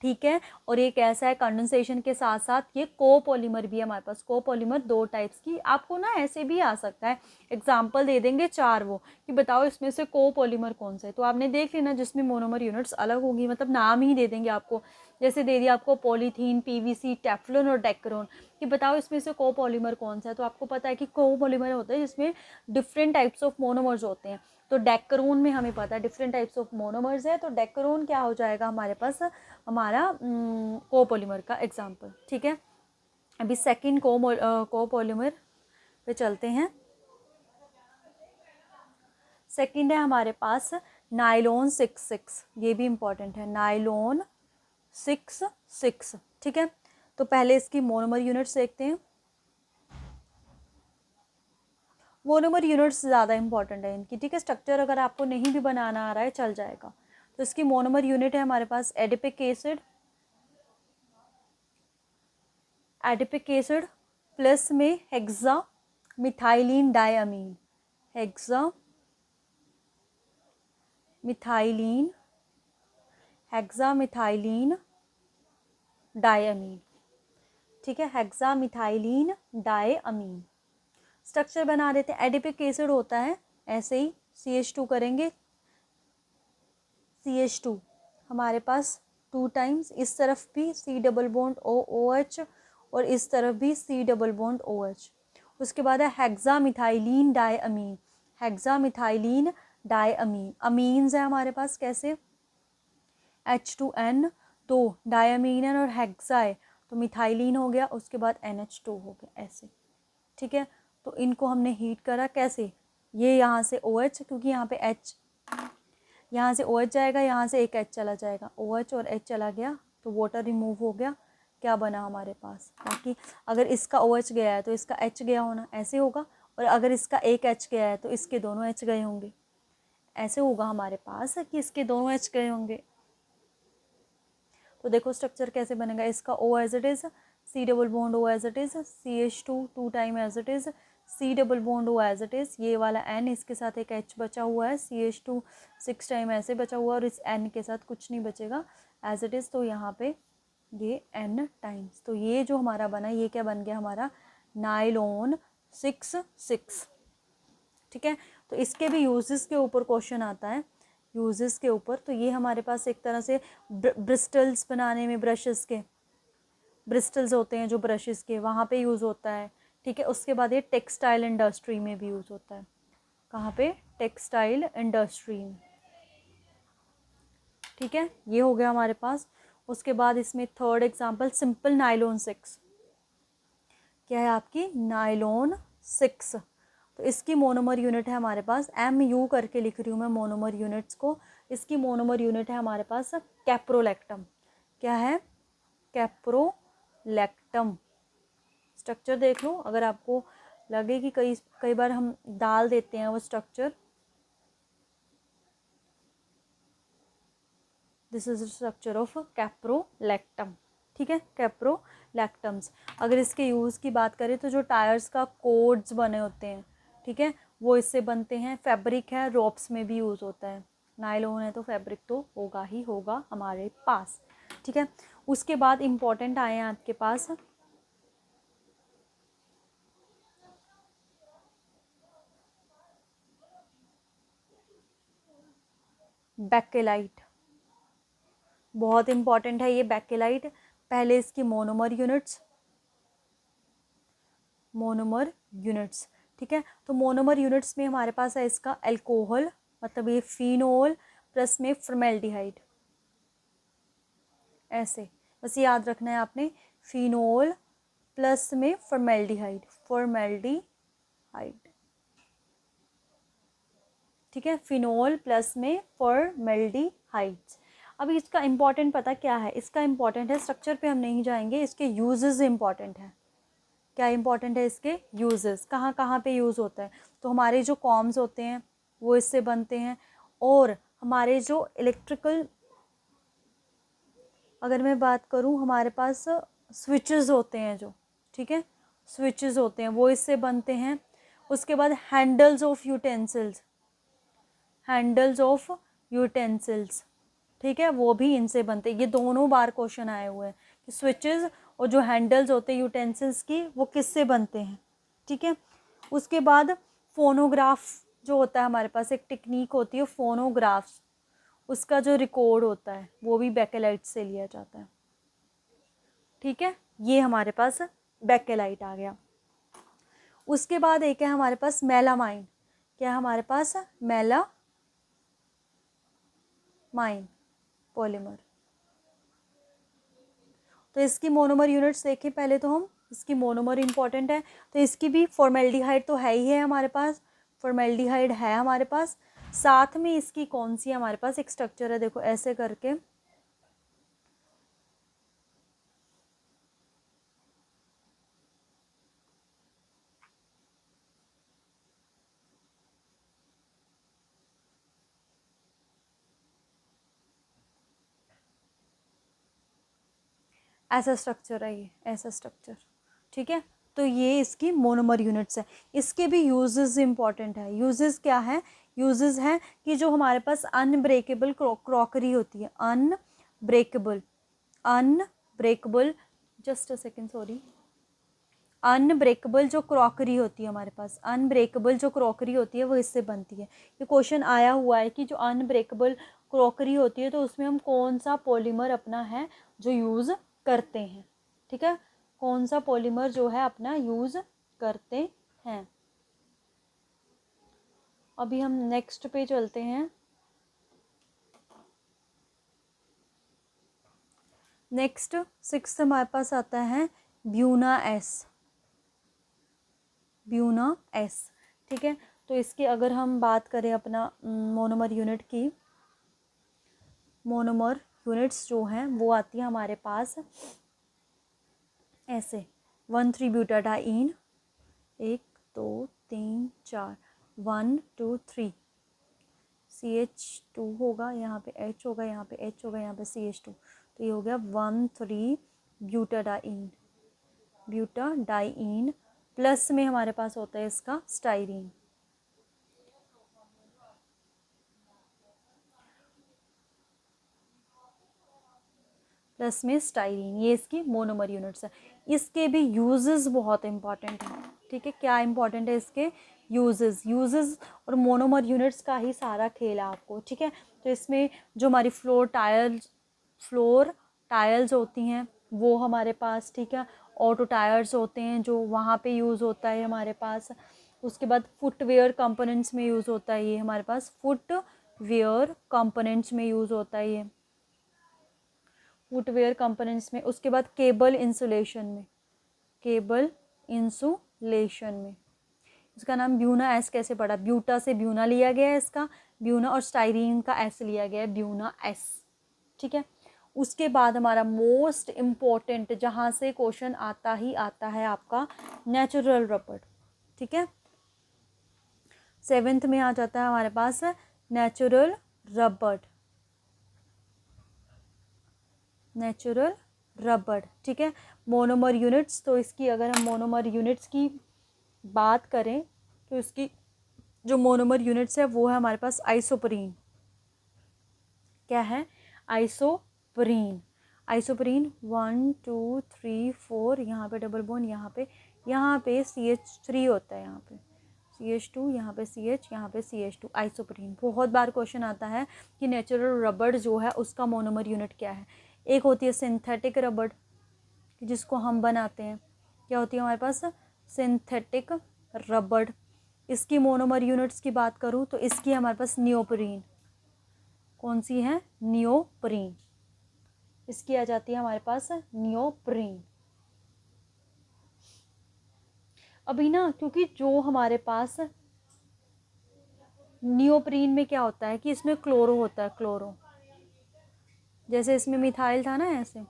ठीक है। और ये कैसा है, कंडेंसेशन के साथ साथ ये कोपॉलीमर भी है हमारे पास। कोपॉलीमर दो टाइप्स की, आपको ना ऐसे भी आ सकता है, एग्जाम्पल दे देंगे चार वो, कि बताओ इसमें से कोपॉलीमर कौन सा है, तो आपने देख लेना जिसमें मोनोमर यूनिट्स अलग होंगी, मतलब नाम ही दे देंगे आपको। जैसे दे दिया आपको पॉलीथीन, पीवीसी, टेफ्लॉन और डेक्रोन, कि बताओ इसमें से कोपॉलीमर कौन सा है, तो आपको पता है कि कोपॉलीमर होता है जिसमें डिफरेंट टाइप्स ऑफ मोनोमर्स होते हैं। तो डेक्रोन में हमें पता है डिफरेंट टाइप्स ऑफ मोनोमर्स है, तो डेक्रोन क्या हो जाएगा हमारे पास, हमारा कोपॉलीमर का एग्जाम्पल। ठीक है, अभी सेकंड कोपॉलीमर पे चलते हैं। सेकंड है हमारे पास नाइलॉन 66, ये भी इम्पॉर्टेंट है, नाइलॉन 66। ठीक है, तो पहले इसकी मोनोमर यूनिट्स देखते हैं। मोनोमर यूनिट्स ज़्यादा इंपॉर्टेंट है इनकी। ठीक है, स्ट्रक्चर अगर आपको नहीं भी बनाना आ रहा है चल जाएगा। तो इसकी मोनोमर यूनिट है हमारे पास adipic acid, adipic acid plus में hexa methylene diamine, hexa methylene, hexa methylene diamine. ठीक है, हेक्सा मिथाइलिन डायअमीन। स्ट्रक्चर बना देते हैं। एडिपिक एसिड होता है ऐसे ही, CH2 करेंगे, CH2 हमारे पास 2 टाइम्स, इस तरफ भी C डबल बॉन्ड OH और इस तरफ भी C डबल बॉन्ड OH। उसके बाद है hexa methylene diamine, hexa methylene diamine. Amines है हमारे पास कैसे, H2N, तो डायअमीन है और हेक्सा है तो मिथाइलिन हो गया, उसके बाद NH2 हो गया ऐसे। ठीक है, तो इनको हमने हीट करा कैसे, ये यहाँ से OH, क्योंकि यहाँ पे H, यहाँ से OH जाएगा, यहाँ से एक H चला जाएगा, OH और H चला गया तो वाटर रिमूव हो गया, क्या बना हमारे पास, ताकि अगर इसका OH गया है तो इसका H गया होना, ऐसे होगा, और अगर इसका एक H गया है तो इसके दोनों H गए होंगे, ऐसे होगा हमारे पास कि इसके दोनों H गए होंगे। तो देखो स्ट्रक्चर कैसे बनेगा, इसका O as it is, C double bond O as it is, CH2 2 time as it is, C double bond O as it is, ये वाला N, इसके साथ एक H बचा हुआ है, CH2 6 टाइम ऐसे बचा हुआ है, और इस N के साथ कुछ नहीं बचेगा एज इट इज़, तो यहाँ पे ये N टाइम्स, तो ये जो हमारा बना ये क्या बन गया हमारा, नाइलॉन 66। ठीक है, तो इसके भी यूजेस के ऊपर क्वेश्चन आता है, यूजेस के ऊपर। तो ये हमारे पास एक तरह से ब्रिस्टल्स बनाने में, ब्रशेस के ब्रिस्टल्स होते हैं जो ब्रशेस के, वहाँ पे यूज़ होता है। ठीक है, उसके बाद ये टेक्सटाइल इंडस्ट्री में भी यूज़ होता है, कहाँ पे, टेक्सटाइल इंडस्ट्री में। ठीक है, ये हो गया हमारे पास। उसके बाद इसमें थर्ड एग्जांपल सिंपल नाइलॉन 6, क्या है आपकी, नाइलॉन 6। तो इसकी मोनोमर यूनिट है हमारे पास, MU करके लिख रही हूँ मैं मोनोमर यूनिट्स को। इसकी मोनोमर यूनिट है हमारे पास कैप्रोलैक्टम, क्या है, कैप्रोलैक्टम। स्ट्रक्चर देख लो, अगर आपको लगे कि कई बार हम डाल देते हैं वो structure, this is structure of caprolactam. ठीक है, कैप्रोलैक्टम्स। अगर इसके यूज़ की बात करें तो जो टायर्स का कोड्स बने होते हैं, ठीक है, वो इससे बनते हैं। फैब्रिक है, रोप्स में भी यूज़ होता है, नायलॉन है तो फैब्रिक तो होगा ही होगा हमारे पास। ठीक है, उसके बाद इम्पॉर्टेंट आए हैं आपके पास बैकेलाइट, बहुत इंपॉर्टेंट है ये बैकेलाइट। पहले इसकी मोनोमर यूनिट्स, मोनोमर यूनिट्स। ठीक है, तो मोनोमर यूनिट्स में हमारे पास है इसका अल्कोहल, मतलब ये फिनोल प्लस में फॉर्मेल्डिहाइड, ऐसे बस याद रखना है आपने, फिनोल प्लस में फॉर्मेल्डिहाइड, फॉर्मेल्डिहाइड। ठीक है, फिनोल प्लस में फॉर्मेल्डिहाइड्स। अब इसका इंपॉर्टेंट पता क्या है, इसका इंपॉर्टेंट है, स्ट्रक्चर पे हम नहीं जाएंगे, इसके यूजेस इंपॉर्टेंट है। क्या इंपॉर्टेंट है, इसके यूजेस, कहाँ कहाँ पे यूज़ होता है। तो हमारे जो कॉम्स होते हैं वो इससे बनते हैं, और हमारे जो इलेक्ट्रिकल, अगर मैं बात करूँ, हमारे पास स्विचेस होते हैं जो, ठीक है, स्विचेस होते हैं वो इससे बनते हैं। उसके बाद handles of utensils, handles of utensils, ठीक है, वो भी इनसे बनते हैं। ये दोनों बार क्वेश्चन आए हुए हैं कि स्विचेस और जो हैंडल्स होते हैं यूटेंसिल्स की वो किससे बनते हैं। ठीक है, उसके बाद फोनोग्राफ जो होता है हमारे पास, एक टेक्निक होती है फोनोग्राफ्स, उसका जो रिकॉर्ड होता है वो भी बेकेलाइट से लिया जाता है। ठीक है, ये हमारे पास बेकेलाइट आ गया। उसके बाद एक है हमारे पास मेलामाइन। क्या है हमारे पास? Melamine polymer. तो इसकी मोनोमर यूनिट्स देखें पहले तो हम, इसकी मोनोमर इंपॉर्टेंट है। तो इसकी भी फॉर्मेल्डिहाइड तो है ही है हमारे पास, फॉर्मेल्डिहाइड है हमारे पास। साथ में इसकी कौन सी हमारे पास एक स्ट्रक्चर है, देखो ऐसे करके, ऐसा स्ट्रक्चर है ये, ऐसा स्ट्रक्चर। ठीक है, तो ये इसकी मोनोमर यूनिट्स है। इसके भी यूजेस इंपॉर्टेंट है। यूजेस क्या है? यूजेस हैं कि जो हमारे पास अनब्रेकेबल क्रॉकरी होती है, unbreakable, unbreakable, just a second sorry, unbreakable जो क्रॉकरी होती है हमारे पास, अनब्रेकेबल जो क्रॉकरी होती है वो इससे बनती है। ये क्वेश्चन आया हुआ है कि जो अनब्रेकेबल क्रॉकरी होती है तो उसमें हम कौन सा पॉलीमर अपना है जो यूज़ करते हैं। ठीक है, कौन सा पॉलीमर जो है अपना यूज़ करते हैं। अभी हम नेक्स्ट पे चलते हैं। नेक्स्ट 6 हमारे पास आता है ब्यूना एस, ब्यूना एस। ठीक है, तो इसकी अगर हम बात करें अपना मोनोमर यूनिट की, मोनोमर यूनिट्स जो हैं वो आती है हमारे पास ऐसे, 1,3-ब्यूटाडाइन, 1 2 3 4, 1 2 3, CH2 होगा, यहाँ पे H होगा, यहाँ पे H होगा, यहाँ पे CH2, तो ये हो गया 1,3-ब्यूटाडाइन, ब्यूटाडाइन। प्लस में हमारे पास होता है इसका स्टाइरीन, प्लस में स्टाइरीन, ये इसकी मोनोमर यूनिट्स है। इसके भी यूजेस बहुत इंपॉर्टेंट हैं। ठीक है, क्या इंपॉर्टेंट है इसके? यूजेस, यूजेस और मोनोमर यूनिट्स का ही सारा खेल है आपको। ठीक है, तो इसमें जो हमारी फ्लोर टायल्स होती हैं वो हमारे पास, ठीक है, ऑटो टायर्स होते हैं जो वहाँ पे यूज़ होता है हमारे पास। उसके बाद फुटवेयर कंपोनेंट्स में यूज़ होता है ये हमारे पास, फुटवेयर कंपोनेंट्स में यूज़ होता है ये, फुटवेयर कंपोनेंट्स में। उसके बाद केबल इंसुलेशन में, केबल इंसुलेशन में। इसका नाम ब्यूना एस कैसे पड़ा? ब्यूटा से ब्यूना लिया गया है इसका, ब्यूना, और स्टाइरीन का एस लिया गया है, ब्यूना एस। ठीक है, उसके बाद हमारा मोस्ट इम्पोर्टेंट, जहाँ से क्वेश्चन आता ही आता है आपका, नेचुरल रबड़। ठीक है, 7th में आ जाता है हमारे पास नेचुरल रबड़, नेचुरल रबड़। ठीक है, मोनोमर यूनिट्स, तो इसकी अगर हम मोनोमर यूनिट्स की बात करें तो इसकी जो मोनोमर यूनिट्स है वो है हमारे पास आइसोप्रीन। क्या है? आइसोप्रीन, आइसोप्रीन 1 2 3 4, यहाँ पे डबल बॉन्ड, यहाँ पे CH3 होता है, यहाँ पे CH2, यहाँ पे CH, यहाँ पे CH2, आइसोप्रीन। बहुत बार क्वेश्चन आता है कि नेचुरल रबड़ जो है उसका मोनोमर यूनिट क्या है। एक होती है सिंथेटिक रबड़ जिसको हम बनाते हैं, क्या होती है हमारे पास? सिंथेटिक रबड़। इसकी मोनोमर यूनिट्स की बात करूँ तो इसकी हमारे पास नियोप्रीन, कौन सी है? नियोप्रीन, इसकी आ जाती है हमारे पास नियोप्रीन। अभी ना, क्योंकि जो हमारे पास नियोप्रीन में क्या होता है कि इसमें क्लोरो होता है, क्लोरो, जैसे इसमें मिथाइल था ना, ऐसे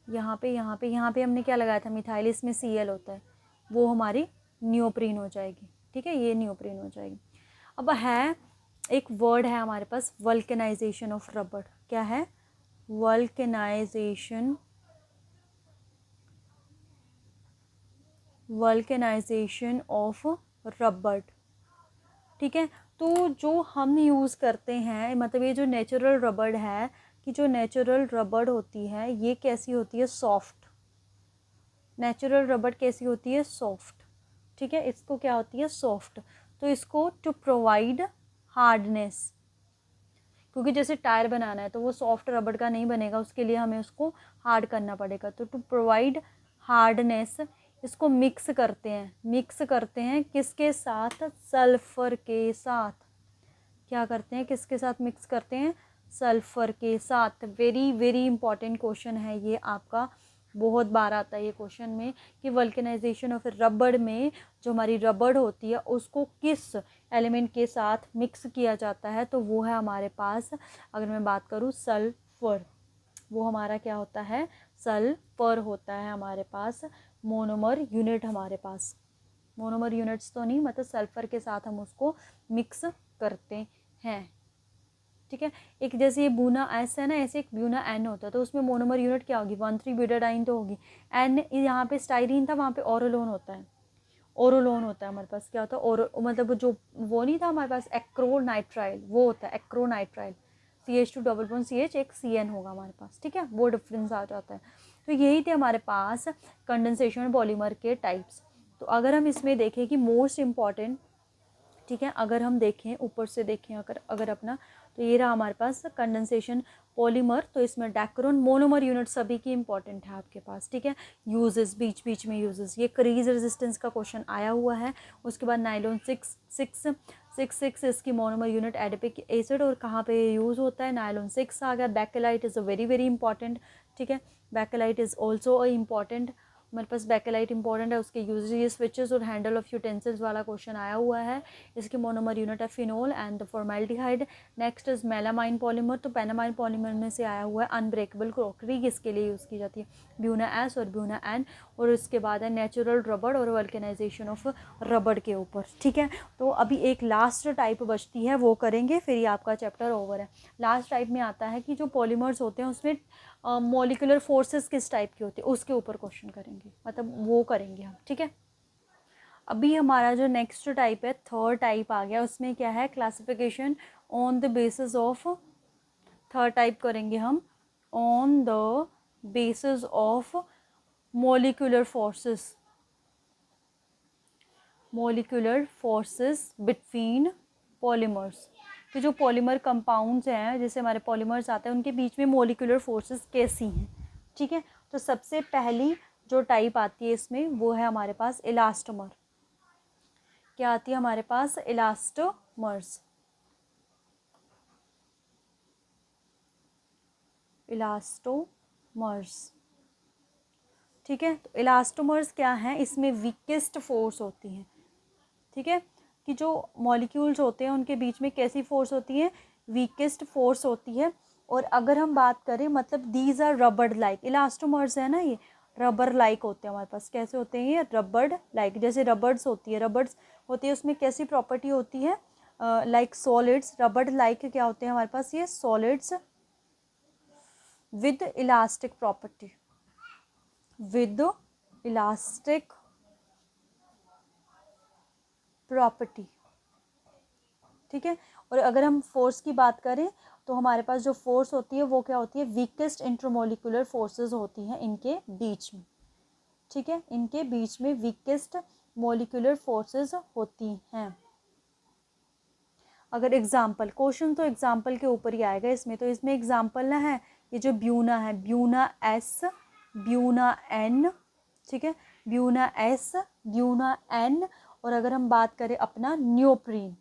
यहाँ पे हमने क्या लगाया था? मिथाइल, इसमें Cl होता है, वो हमारी नियोप्रीन हो जाएगी। ठीक है, ये नियोप्रीन हो जाएगी। अब है एक वर्ड है हमारे पास, वल्केनाइजेशन ऑफ रबड़। क्या है? वल्केनाइजेशन, वल्केनाइजेशन ऑफ रबड़। ठीक है, तो जो हम यूज़ करते हैं, मतलब ये जो नेचुरल रबड़ है, कि जो नेचुरल रबड़ होती है ये कैसी होती है, सॉफ्ट। नेचुरल रबड़ कैसी होती है, सॉफ्ट। ठीक है, इसको क्या होती है, सॉफ्ट। तो इसको टू प्रोवाइड हार्डनेस, क्योंकि जैसे टायर बनाना है तो वो सॉफ्ट रबड़ का नहीं बनेगा, उसके लिए हमें उसको हार्ड करना पड़ेगा। तो टू प्रोवाइड हार्डनेस, इसको मिक्स करते हैं, मिक्स करते हैं किसके साथ, सल्फर के साथ। क्या करते हैं, किसके साथ मिक्स करते हैं, सल्फर के साथ। वेरी वेरी इंपॉर्टेंट क्वेश्चन है ये आपका, बहुत बार आता है ये क्वेश्चन में, कि वल्केनाइजेशन ऑफ रबड़ में जो हमारी रबड़ होती है उसको किस एलिमेंट के साथ मिक्स किया जाता है, तो वो है हमारे पास, अगर मैं बात करूँ, सल्फर। वो हमारा क्या होता है, सल्फर होता है हमारे पास। मोनोमर यूनिट हमारे पास, मोनोमर यूनिट्स तो नहीं, मतलब सल्फर के साथ हम उसको मिक्स करते हैं। ठीक है, एक जैसे ये ब्यूना एस है ना, ऐसे एक ब्यूना एन होता है, तो उसमें मोनोमर यूनिट क्या होगी, 1,3-ब्यूटाडाइन तो होगी। एन यहाँ पे स्टाइरीन था, वहाँ पे ओरोलोन होता है, ओरोलोन होता है हमारे पास। क्या होता है, ओरो मतलब जो वो नहीं था हमारे पास एक्रोनाइट्राइल, वो होता है एक्रोनाइट्राइल। CH2 CH एक CN होगा हमारे पास। ठीक है, वो डिफरेंस आ जाता है। तो यही थे हमारे पास कंडेंसेशन पॉलीमर के टाइप्स। तो अगर हम इसमें देखें कि मोस्ट इम्पॉर्टेंट, ठीक है, अगर हम देखें ऊपर से देखें अगर अपना, तो ये रहा हमारे पास कंडेंसेशन पॉलीमर। तो इसमें डैक्रोन मोनोमर यूनिट सभी की इंपॉर्टेंट है आपके पास। ठीक है, यूजेस, बीच बीच में यूजेस, ये क्रीज रेजिस्टेंस का क्वेश्चन आया हुआ है। उसके बाद नाइलॉन 666 इसकी मोनोमर यूनिट एडिपिक एसिड, और कहाँ पे यूज़ होता है, नाइलॉन 6 आ गया। Bakelite is a very very important. ठीक है, Bakelite is also a important, हमारे पास बैकेलाइट इंपॉर्टेंट है। उसके यूजेस, ये स्विचेस और हैंडल ऑफ यूटेंसिल्स वाला क्वेश्चन आया हुआ है। इसकी मोनोमर यूनिट है phenol and formaldehyde. Next is melamine polymer, तो पेनामाइन पॉलीमर में से आया हुआ है अनब्रेकेबल क्रॉकरी, किसके लिए यूज़ की जाती है, ब्यूना एस और ब्यूना एन। और उसके बाद है नेचुरल रबड़ और वल्केनाइजेशन ऑफ रबड़ के ऊपर। ठीक है, तो अभी एक लास्ट टाइप बचती है, वो करेंगे, फिर ये आपका चैप्टर ओवर है। लास्ट टाइप में आता है कि जो पॉलीमर्स होते हैं उसमें मॉलिक्यूलर फोर्सेस किस टाइप की होती है, उसके ऊपर क्वेश्चन करेंगे, मतलब वो करेंगे हम। ठीक है, अभी हमारा जो नेक्स्ट टाइप है, थर्ड टाइप आ गया, उसमें क्या है, classification on the basis of, third type करेंगे हम on the basis of molecular forces, molecular forces between polymers. तो जो पॉलीमर कंपाउंड्स हैं, जैसे हमारे पॉलीमर्स आते हैं, उनके बीच में मॉलिक्यूलर फोर्सेस कैसी हैं। ठीक है, तो सबसे पहली जो टाइप आती है इसमें, वो है हमारे पास इलास्टोमर। क्या आती है हमारे पास, इलास्टोमर्स, इलास्टोमर्स। ठीक है, तो इलास्टोमर्स क्या हैं, इसमें वीकेस्ट फोर्स होती है। ठीक है, कि जो मॉलिक्यूल्स होते हैं उनके बीच में कैसी फोर्स होती है, वीकेस्ट फोर्स होती है। और अगर हम बात करें, मतलब दीज आर रबड़ लाइक, इलास्टोमर्स है ना, ये रबर लाइक होते हैं हमारे पास। कैसे होते हैं ये, रबड़ लाइक, जैसे रबर्स होती है, रबर्स होती है, उसमें कैसी प्रॉपर्टी होती है, लाइक सॉलिड्स। रबड़ लाइक क्या होते हैं हमारे पास, ये solids with elastic property, with elastic property. ठीक है, और अगर हम फोर्स की बात करें, तो हमारे पास जो फोर्स होती है वो क्या होती है, वीकेस्ट इंटरमोलिकुलर फोर्सेस होती हैं इनके बीच में। ठीक है, इनके बीच में वीकेस्ट मोलिकुलर फोर्सेस होती हैं। अगर एग्जाम्पल, क्वेश्चन तो एग्जाम्पल के ऊपर ही आएगा इसमें, तो इसमें एग्जाम्पल ना है, ये जो ब्यूना है, ब्यूना एस, ब्यूना एन। ठीक है, ब्यूना एस, ब्यूना एन। और अगर हम बात करें अपना नियोप्रीन,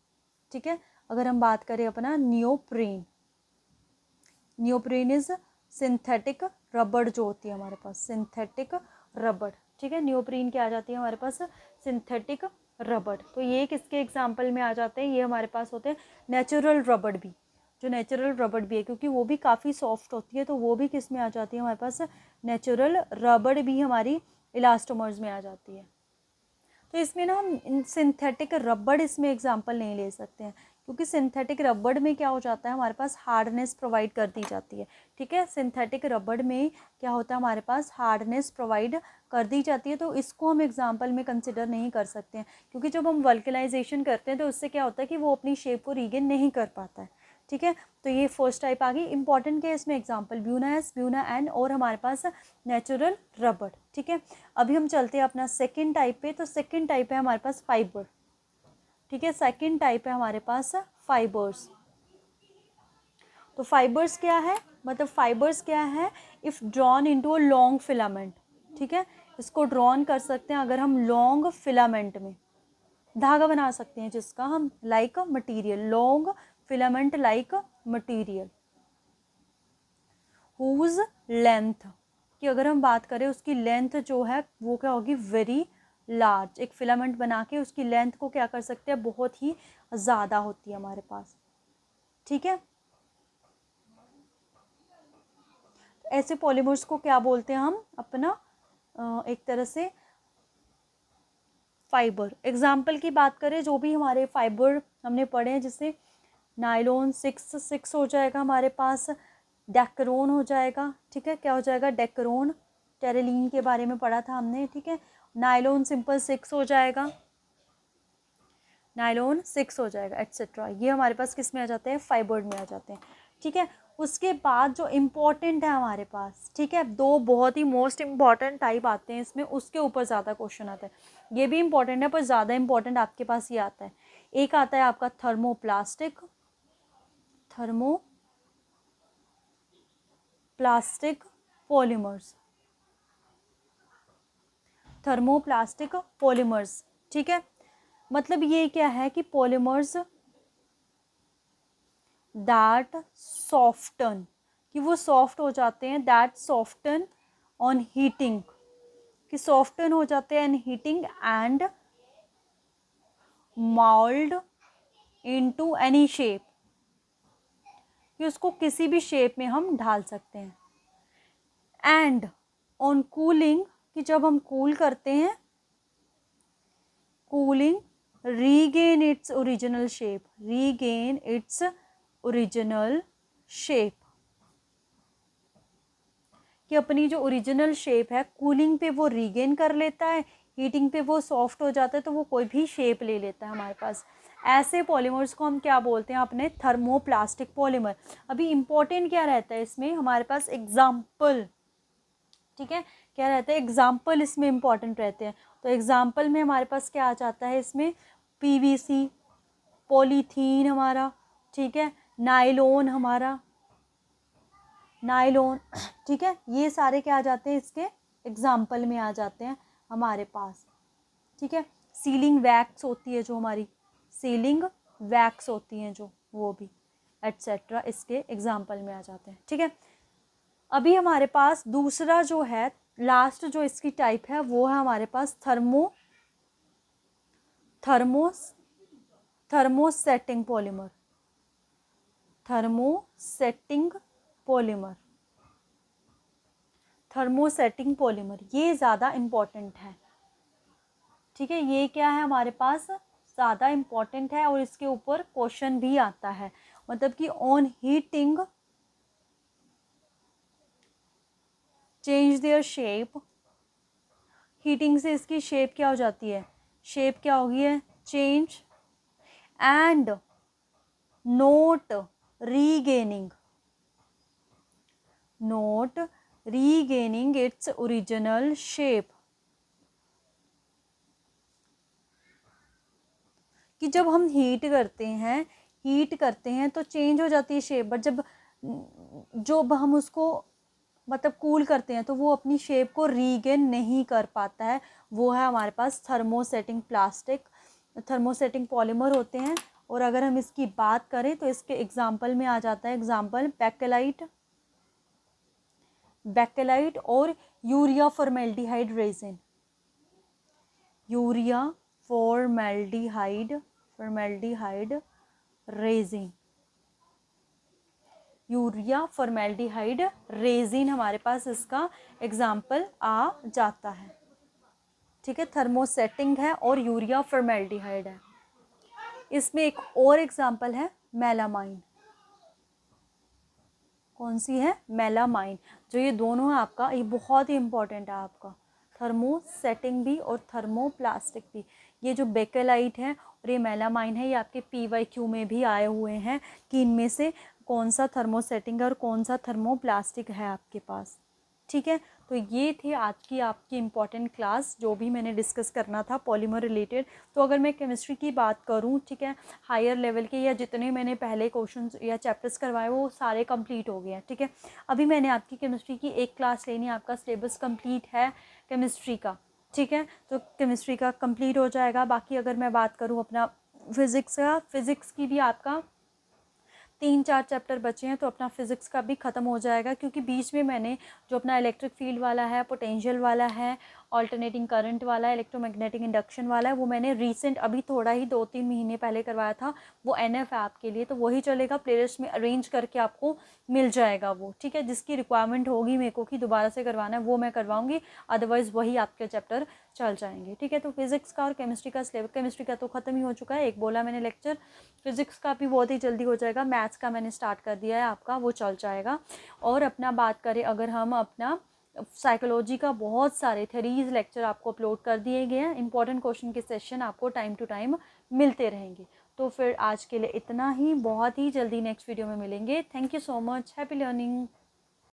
ठीक है, अगर हम बात करें अपना नियोप्रीन, नियोप्रीन इज सिंथेटिक रबड़ जो होती है हमारे पास, सिंथेटिक रबड़। ठीक है, नियोप्रीन क्या आ जाती है हमारे पास, सिंथेटिक रबड़। तो ये किसके एग्जाम्पल में आ जाते हैं, ये हमारे पास होते हैं नेचुरल रबड़ भी, जो नेचुरल रबड़ भी है, क्योंकि वो भी काफ़ी सॉफ्ट होती है, तो वो भी किस में आ जाती है हमारे पास, नेचुरल रबड़ भी हमारी इलास्टोमर्स में आ जाती है। तो इसमें ना हम सिंथेटिक रबड़ इसमें एग्जाम्पल नहीं ले सकते हैं, क्योंकि सिंथेटिक रबड़ में क्या हो जाता है, हमारे पास हार्डनेस प्रोवाइड कर दी जाती है। ठीक है, सिंथेटिक रबड़ में क्या होता है, हमारे पास हार्डनेस प्रोवाइड कर दी जाती है, तो इसको हम एग्जाम्पल में कंसिडर नहीं कर सकते हैं, क्योंकि जब हम वल्कनाइजेशन करते हैं तो उससे क्या होता है कि वो अपनी शेप को रीगेन नहीं कर पाता है। ठीक है, तो ये फर्स्ट टाइप आ गई। इंपॉर्टेंट क्या है इसमें, example Buna S, Buna N, और हमारे पास नेचुरल रबड़। ठीक है, अभी हम चलते हैं अपना सेकेंड टाइप पे। तो सेकेंड टाइप है हमारे पास फाइबर। ठीक है, सेकेंड टाइप है हमारे पास फाइबर्स। तो फाइबर्स क्या है, मतलब फाइबर्स क्या है, if drawn into a long filament. ठीक है, इसको ड्रॉन कर सकते हैं अगर हम लॉन्ग फिलामेंट में धागा बना सकते हैं, जिसका हम like material, long filament like material, whose length की अगर हम बात करें, उसकी लेंथ जो है वो क्या होगी, वेरी लार्ज। एक फिलामेंट बना के उसकी लेंथ को क्या कर सकते हैं, बहुत ही ज़्यादा होती है हमारे पास। ठीक है, ऐसे पॉलीमर्स को क्या बोलते हैं हम अपना, एक तरह से फाइबर। एग्जाम्पल की बात करें, जो भी हमारे फाइबर हमने पढ़े हैं, जैसे नायलॉन 6 हो जाएगा हमारे पास, डेक्रोन हो जाएगा। ठीक है, क्या हो जाएगा, डेक्रोन, टेरेलिन के बारे में पढ़ा था हमने। ठीक है, नायलॉन सिंपल 6 हो जाएगा, नायलॉन 6 हो जाएगा, एट्सेट्रा। ये हमारे पास किस में आ जाते हैं, फाइबर में आ जाते हैं। ठीक है, उसके बाद जो इम्पोर्टेंट है हमारे पास, ठीक है, दो बहुत ही मोस्ट इम्पॉर्टेंट टाइप आते हैं इसमें, उसके ऊपर ज़्यादा क्वेश्चन आता है। ये भी इम्पॉर्टेंट है, पर ज़्यादा इम्पॉर्टेंट आपके पास ये आता है। एक आता है आपका thermoplastic, thermoplastic polymers, thermoplastic polymers. ठीक है, मतलब ये क्या है कि पॉलीमर्स दैट सॉफ्टन, कि वो सॉफ्ट हो जाते हैं, दैट सॉफ्टन ऑन हीटिंग, कि सॉफ्टन हो जाते हैं on heating, and mould into any shape, कि उसको किसी भी शेप में हम ढाल सकते हैं। एंड ऑन कूलिंग, कि जब हम कूल करते हैं, cooling regain its original shape, regain its original shape, कि अपनी जो ओरिजिनल शेप है कूलिंग पे वो रीगेन कर लेता है, हीटिंग पे वो सॉफ्ट हो जाता है, तो वो कोई भी शेप ले लेता है हमारे पास। ऐसे पॉलीमर्स को हम क्या बोलते हैं, अपने थर्मोप्लास्टिक पॉलीमर। अभी इम्पोर्टेंट क्या रहता है इसमें हमारे पास, एग्जाम्पल। ठीक है, क्या रहता है, एग्जाम्पल इसमें इम्पॉर्टेंट रहते हैं। तो एग्जाम्पल में हमारे पास क्या आ जाता है इसमें, पीवीसी, पॉलीथीन हमारा, ठीक है, नायलॉन हमारा, नायलॉन। ठीक है, ये सारे क्या आ जाते हैं इसके एग्जाम्पल में आ जाते हैं हमारे पास। ठीक है, सीलिंग वैक्स होती है जो हमारी, सीलिंग वैक्स होती हैं जो, वो भी एट्सेट्रा इसके एग्जाम्पल में आ जाते हैं। ठीक है, अभी हमारे पास दूसरा जो है, लास्ट जो इसकी टाइप है, वो है हमारे पास thermosetting polymer, thermosetting polymer, thermosetting polymer, ये ज़्यादा इम्पॉर्टेंट है। ठीक है, ये क्या है हमारे पास, ज़्यादा इम्पॉर्टेंट है, और इसके ऊपर क्वेश्चन भी आता है, मतलब कि on heating change their shape, heating से इसकी शेप क्या हो जाती है, शेप क्या होगी है, change, and note regaining, note regaining its original shape, कि जब हम हीट करते हैं तो चेंज हो जाती है शेप, बट जब हम उसको मतलब कूल करते हैं तो वो अपनी शेप को रीगेन नहीं कर पाता है। वो है हमारे पास थर्मोसेटिंग पॉलीमर होते हैं। और अगर हम इसकी बात करें तो इसके एग्जाम्पल में आ जाता है, एग्जाम्पल बैकेलाइट और urea formaldehyde resin, urea formaldehyde resin, urea formaldehyde resin हमारे पास इसका एग्जाम्पल आ जाता है। ठीक है, थर्मोसेटिंग है और यूरिया फॉर्मेल्डिहाइड है। इसमें एक और एग्जाम्पल है मेलामाइन। कौन सी है? मेलामाइन। जो ये दोनों है आपका, ये बहुत ही इंपॉर्टेंट है आपका, थर्मोसेटिंग भी और थर्मोप्लास्टिक भी। ये जो बेकेलाइट है और ये मेलामाइन है, ये आपके PYQ में भी आए हुए हैं कि इनमें से कौन सा थर्मोसेटिंग और कौन सा थर्मोप्लास्टिक है आपके पास। ठीक है, तो ये थे आज की आपकी इम्पॉर्टेंट क्लास जो भी मैंने डिस्कस करना था पॉलीमर रिलेटेड। तो अगर मैं केमिस्ट्री की बात करूँ, ठीक है, हायर लेवल के या जितने मैंने पहले क्वेश्चंस या चैप्टर्स करवाए वो सारे कंप्लीट हो गए हैं। ठीक है, अभी मैंने आपकी केमिस्ट्री की एक क्लास लेनी है, आपका सिलेबस कंप्लीट है केमिस्ट्री का। ठीक है, तो केमिस्ट्री का कंप्लीट हो जाएगा। बाकी अगर मैं बात करूँ अपना फिज़िक्स का, फिज़िक्स की भी आपका 3-4 चैप्टर बचे हैं, तो अपना फिज़िक्स का भी ख़त्म हो जाएगा, क्योंकि बीच में मैंने जो अपना इलेक्ट्रिक फील्ड वाला है, पोटेंशियल वाला है, ऑल्टरनेटिंग करंट वाला है, इलेक्ट्रोमैग्नेटिक इंडक्शन वाला है, वो मैंने रीसेंट अभी थोड़ा ही 2-3 महीने पहले करवाया था। वो NF है आपके लिए, तो वही चलेगा, प्लेलिस्ट में अरेंज करके आपको मिल जाएगा वो। ठीक है, जिसकी रिक्वायरमेंट होगी मेरे को कि दोबारा से करवाना है वो मैं करवाऊँगी, अदरवाइज़ वही आपके चैप्टर चल जाएंगे। ठीक है, तो फिज़िक्स का और केमिस्ट्री का सिलेबस, केमिस्ट्री का तो ख़त्म ही हो चुका है, एक बोला मैंने लेक्चर। फिज़िक्स का भी बहुत ही जल्दी हो जाएगा, मैथ्स का मैंने स्टार्ट कर दिया है आपका, वो चल जाएगा। और अपना बात करें अगर हम अपना साइकोलॉजी का, बहुत सारे थ्योरीज लेक्चर आपको अपलोड कर दिए गए हैं, इंपॉर्टेंट क्वेश्चन के सेशन आपको टाइम टू टाइम मिलते रहेंगे। तो फिर आज के लिए इतना ही, बहुत ही जल्दी नेक्स्ट वीडियो में मिलेंगे। Thank you so much, happy learning.